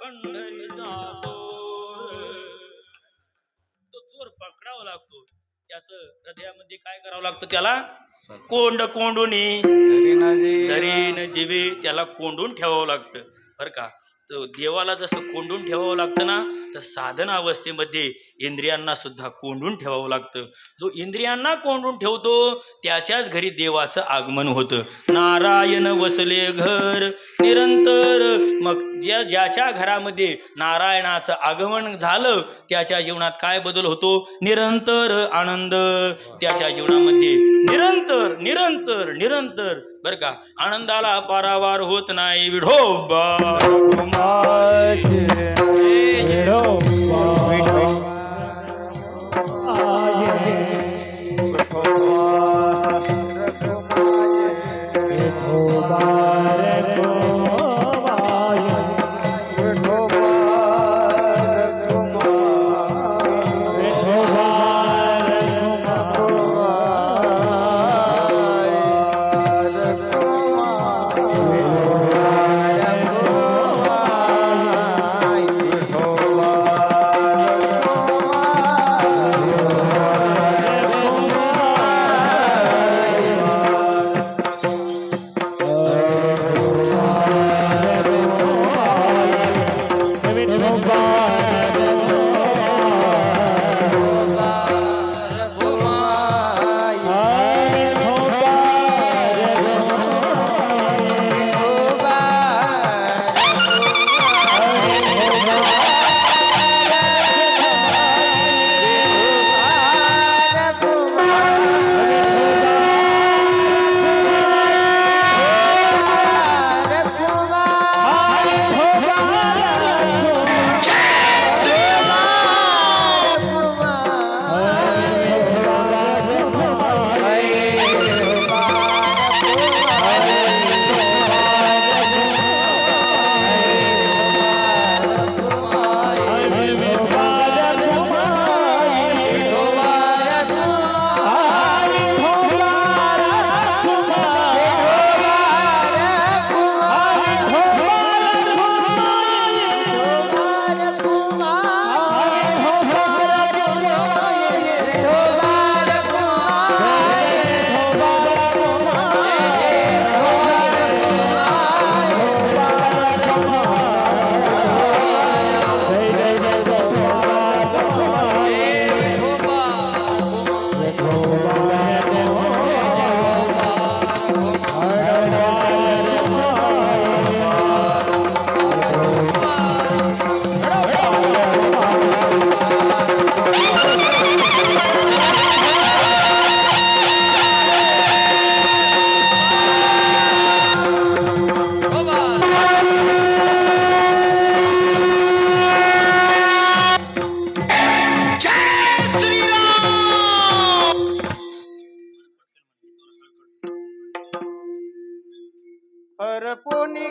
पंढरीचा चोर. तो चोर पकडावा लागतो. त्याच हृदयामध्ये काय करावं लागतं? त्याला कोंड कोंडूनी धरीन जीवे, त्याला कोंडून ठेवावं लागतं बरं का. तर देवाला जसं कोंडून ठेवावं लागतं ना, तर साधना अवस्थेमध्ये इंद्रियांना सुद्धा कोंडून ठेवावं लागतं. जो इंद्रियांना कोंडून ठेवतो त्याच्याच घरी देवाचं आगमन होतं. नारायण वसले घर निरंतर. मग ज्याच्या घरामध्ये नारायणाचं आगमन झालं त्याच्या जीवनात काय बदल होतो? निरंतर आनंद त्याच्या जीवनामध्ये. निरंतर निरंतर निरंतर बर का. आनंदाला पारावार होत नाही. विठोबा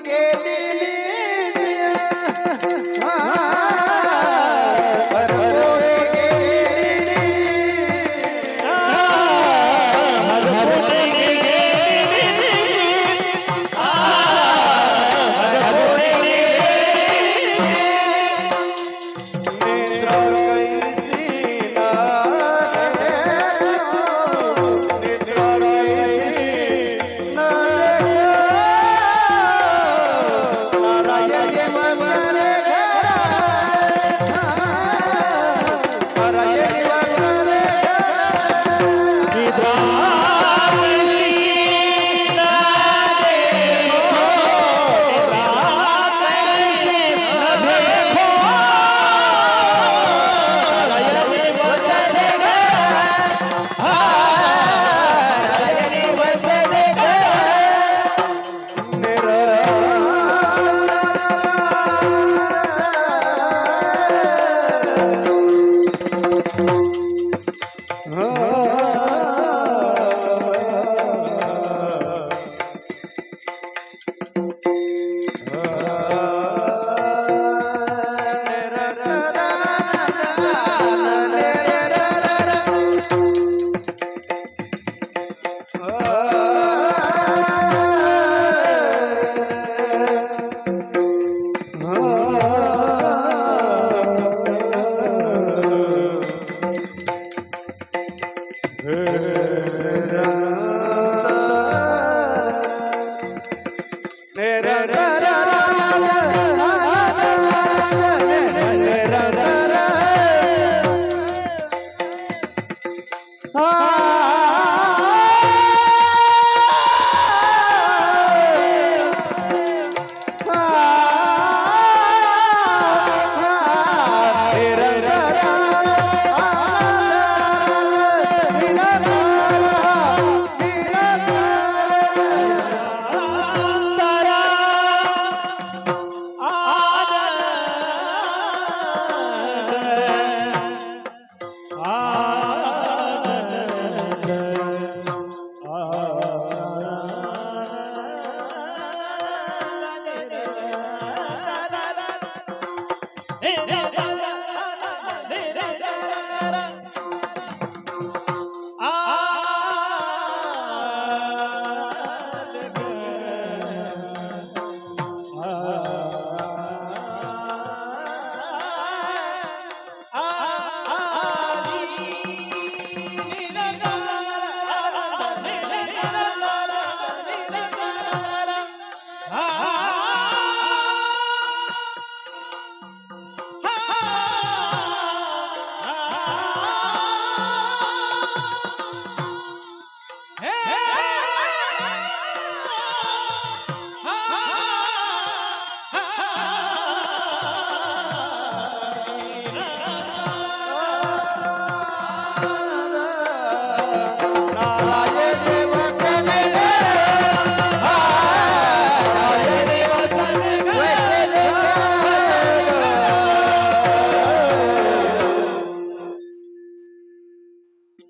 गेलेली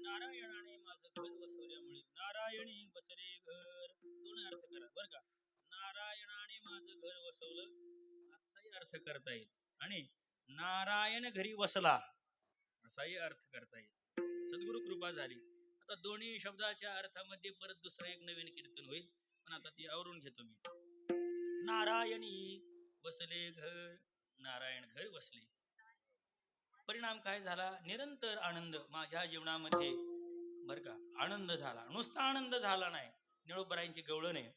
नारायणाने माझं घर वसवल्यामुळे नारायणी बसरे घर दोन अर्थ करा बर का. नारायणाने माझं घर वसवलं असाही अर्थ करता येईल आणि नारायण घरी वसला असाही अर्थ करता येईल. सद्गुरु कृपा झाली. आता दोन्ही शब्दाच्या अर्थामध्ये परत दुसरं एक नवीन कीर्तन होईल पण आता ती आवरून घेतो मी. नारायणी बसले घर नारायण घर वसले. परिणाम काय झाला? निरंतर आनंद माझ्या जीवनामध्ये बर का आनंद झाला. नुसता आनंद झाला नाही, निळोबरायांची गवळण आहे.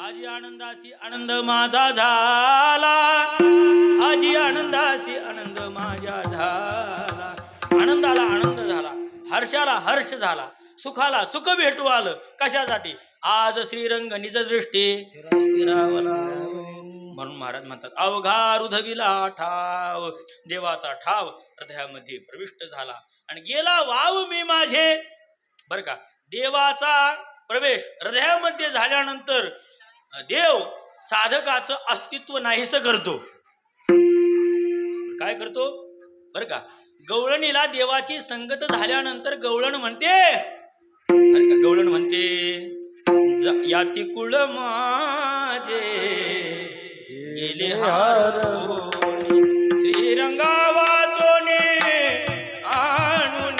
आजी आनंदासी आनंद माझा झाला, आजी आनंदासी आनंद माझा झाला. आनंदाला आनंद झाला, हर्षाला हर्ष झाला, सुखाला सुख भेटू आलं. कशासाठी? आज श्रीरंग निज दृष्टी स्थिरावला. म्हणून महाराज म्हणतात अवघा हृदविला ठाव, देवाचा ठाव हृदयामध्ये प्रविष्ट झाला आणि गेला वाव मी माझे. बर का, देवाचा प्रवेश हृदयामध्ये झाल्यानंतर देव साधकाचं अस्तित्व नाहीस करतो. काय करतो बर का, गवळणीला देवाची संगत झाल्यानंतर गवळण म्हणते, गवळण म्हणते याती कुळ माझे माझे गेले हरवून श्रीरंगा वाजोने आणून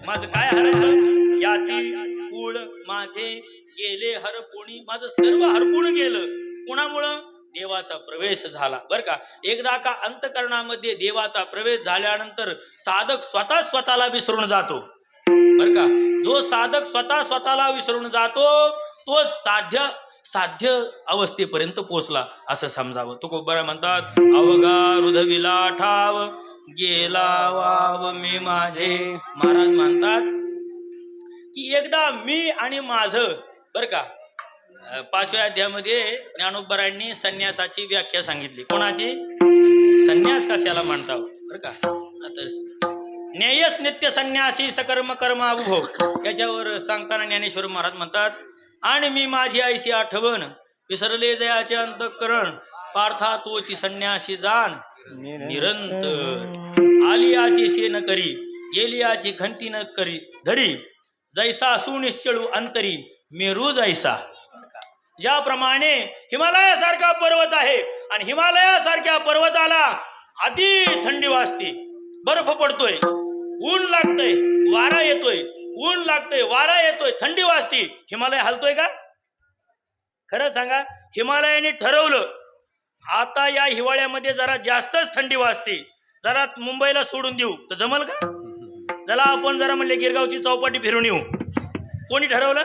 माझं काय हरवलं याती कुळ माझे गेले हरपोणी माझं सर्व हरपून गेलं कोणामुळं देवाचा प्रवेश झाला बर का एकदा का अंतकरणामध्ये देवाचा प्रवेश झाल्यानंतर साधक स्वतःला विसरून जातो बर का जो साधक स्वतःला विसरून जातो तो साध्य अवस्थेपर्यंत पोचला असं समजावं तुकोबरा म्हणतात अवघा हृदविला ठाव गेला वाव मी माझे महाराज म्हणतात की एकदा मी आणि माझं बर का 5व्या अध्यायामध्ये ज्ञानोबरांनी संन्यासाची व्याख्या सांगितली कोणाची संन्यास कशाला म्हणतात बर का आता न्यायस नित्य संन्यासी सकर्म कर्म अनुभव याच्यावर सांगताना ज्ञानेश्वर महाराज म्हणतात आणि मी माझी आईशी आठवण विसरले जयाचे अंतःकरण पार्था तोची संन्यासी जाण निरंतर आली आची शेन करी गेली आची घंटी न करी धरी जैसा सुनिश्चळू अंतरी मेरू जैसा ज्याप्रमाणे हिमालयासारखा पर्वत आहे आणि हिमालयासारख्या पर्वताला अति थंडी वाजते बर्फ पडतोय ऊन लागतंय वारा येतोय ऊन लागतंय वारा येतोय थंडी वाजते हिमालय हलतोय का खरं सांगा हिमालयाने ठरवलं आता या हिवाळ्यामध्ये जरा जास्तच थंडी वाजते जरा मुंबईला सोडून देऊ तर जमल का त्याला आपण जरा म्हणले गिरगावची चौपाटी फिरून येऊ कोणी ठरवलं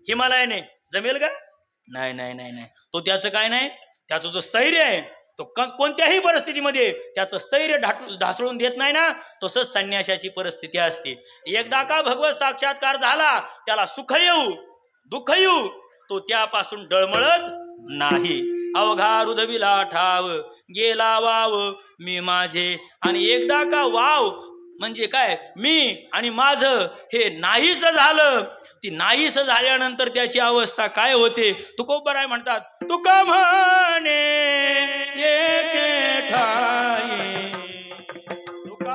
हिमालयाने जमेल का नाही नाही नाही नाही तो त्याचं काय नाही त्याचं जो स्थैर्य आहे तो कोणत्याही परिस्थितीमध्ये त्याचं स्थैर्य ढासळून देत नाही ना तसंच संन्यासाची परिस्थिती असते एकदा का भगवत साक्षात्कार झाला त्याला सुख येऊ दुःख येऊ तो त्यापासून डळमळत नाही अवघा हृदविला ठाव गेला वाव मी माझे आणि एकदा का वाव म्हणजे काय मी आणि माझं हे नाहीस झालं ती नाहीस झाल्यानंतर त्याची अवस्था काय होते तुकोबराय म्हणतात तुका म्हणे एके ठाई तुका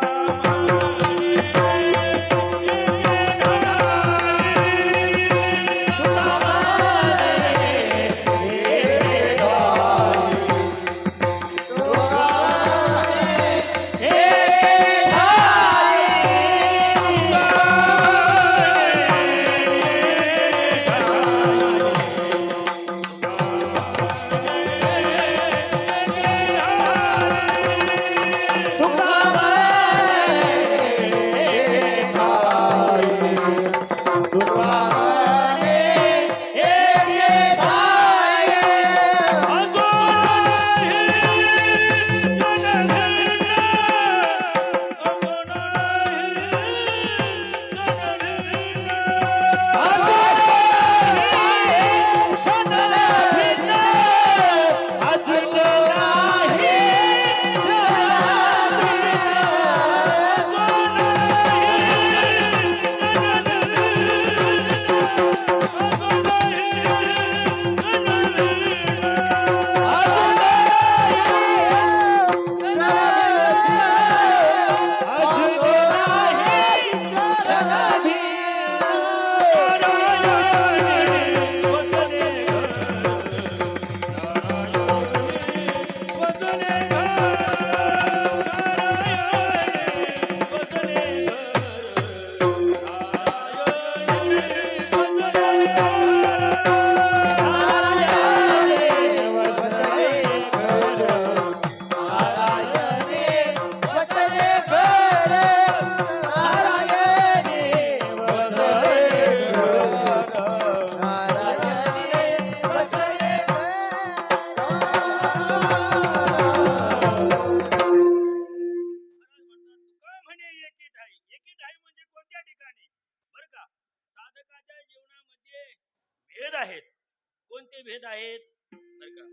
भेद आहेत बरं का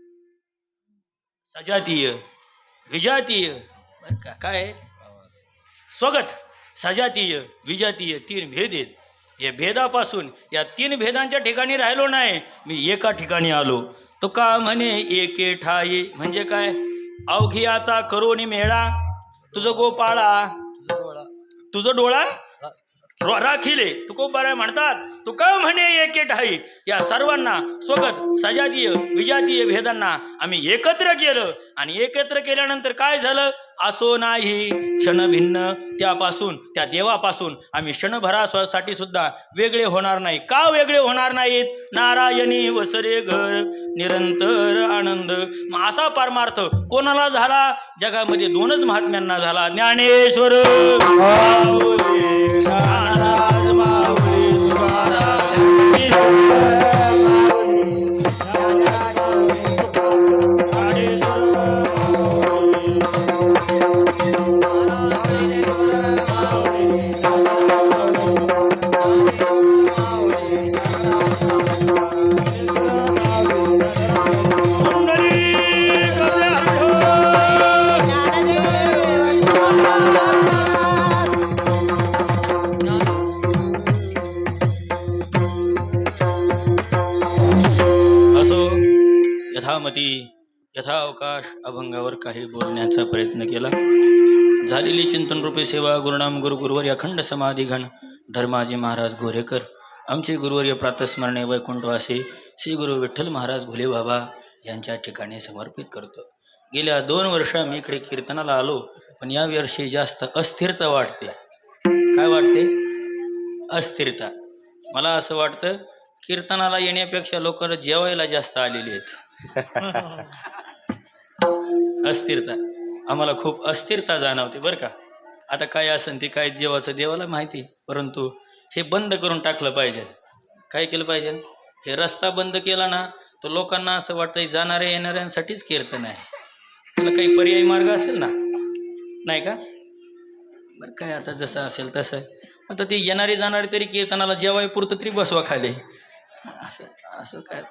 सजातीय विजातीय बरं का काय स्वगत सजातीय विजातीय 3 भेद आहेत या भेदापासून या 3 भेदांच्या ठिकाणी राहिलो नाही मी एका ठिकाणी आलो तो का म्हणे एके ठाई म्हणजे काय अवघियाचा करोनी मेळा तुझं गोपाळा तुझं डोळा राखिले तुकोबाराय म्हणतात तुका म्हणे एके ठाई या सर्वांना स्वगत सजातीय विजातीय भेदांना आम्ही एकत्र केलं आणि एकत्र केल्यानंतर काय झालं असो नाही क्षण भिन्न त्यापासून त्या देवापासून आम्ही क्षणभरासाठी सुद्धा वेगळे होणार नाही का वेगळे होणार नाहीत नारायणी वसरे घर निरंतर आनंद मग असा परमार्थ कोणाला झाला जगामध्ये दोनच महात्म्यांना झाला ज्ञानेश्वर माऊली, ज्ञानराज माऊली, तुकाराम. यथामती यथावकाश अभंगावर काही बोलण्याचा प्रयत्न केला. झालेली चिंतनरूपी सेवा गुरुनाम गुरुवर्य अखंड समाधिघन धर्माजी महाराज गोरेकर आमचे गुरुवर्य प्रातस्मरणे वैकुंठवासी श्री गुरु विठ्ठल महाराज घुले बाबा यांच्या ठिकाणी समर्पित करतो. गेल्या 2 वर्ष मी इकडे कीर्तनाला आलो पण या वर्षी जास्त अस्थिरता वाटते. काय वाटते? अस्थिरता. मला असं वाटतं कीर्तनाला येण्यापेक्षा लोक जेवायला जास्त आलेली आहेत. अस्थिरता आम्हाला खूप अस्थिरता जाणवते बरं का. आता काय असेल ते काय जेवाचं देवाला माहिती परंतु हे बंद करून टाकलं पाहिजे. काय केलं पाहिजे? हे रस्ता बंद केला ना तर लोकांना असं वाटतं जाणाऱ्या येणाऱ्यांसाठीच कीर्तन आहे. त्याला काही पर्यायी मार्ग असेल ना नाही का? बरं काय आता जसं असेल तसं आता ते येणारे जाणारे तरी कीर्तनाला जेवाय पुरतं तरी बसवा खाली. असं असं काय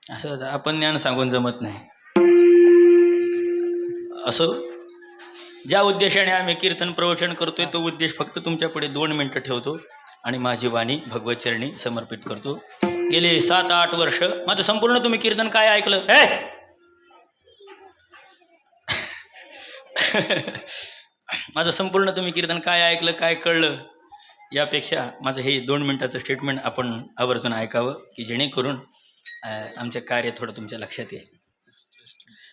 असं आपण ज्ञान सांगून जमत नाही. असं ज्या उद्देशाने आम्ही कीर्तन प्रवचन करतोय तो उद्देश फक्त तुमच्यापुढे 2 मिनिटं ठेवतो आणि माझी वाणी भगवतचरणी समर्पित करतो. गेले 7-8 वर्ष माझं संपूर्ण तुम्ही कीर्तन काय ऐकलं? माझं संपूर्ण तुम्ही कीर्तन काय ऐकलं काय कळलं यापेक्षा माझं हे 2 मिनिटाचं स्टेटमेंट आपण आवर्जून ऐकावं की जेणेकरून आमचं कार्य थोडं तुमच्या लक्षात येईल.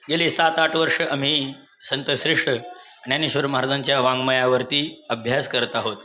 गेली 7-8 वर्ष आम्ही संत श्रेष्ठ ज्ञानेश्वर महाराजांच्या वाङ्मयावरती अभ्यास करत आहोत.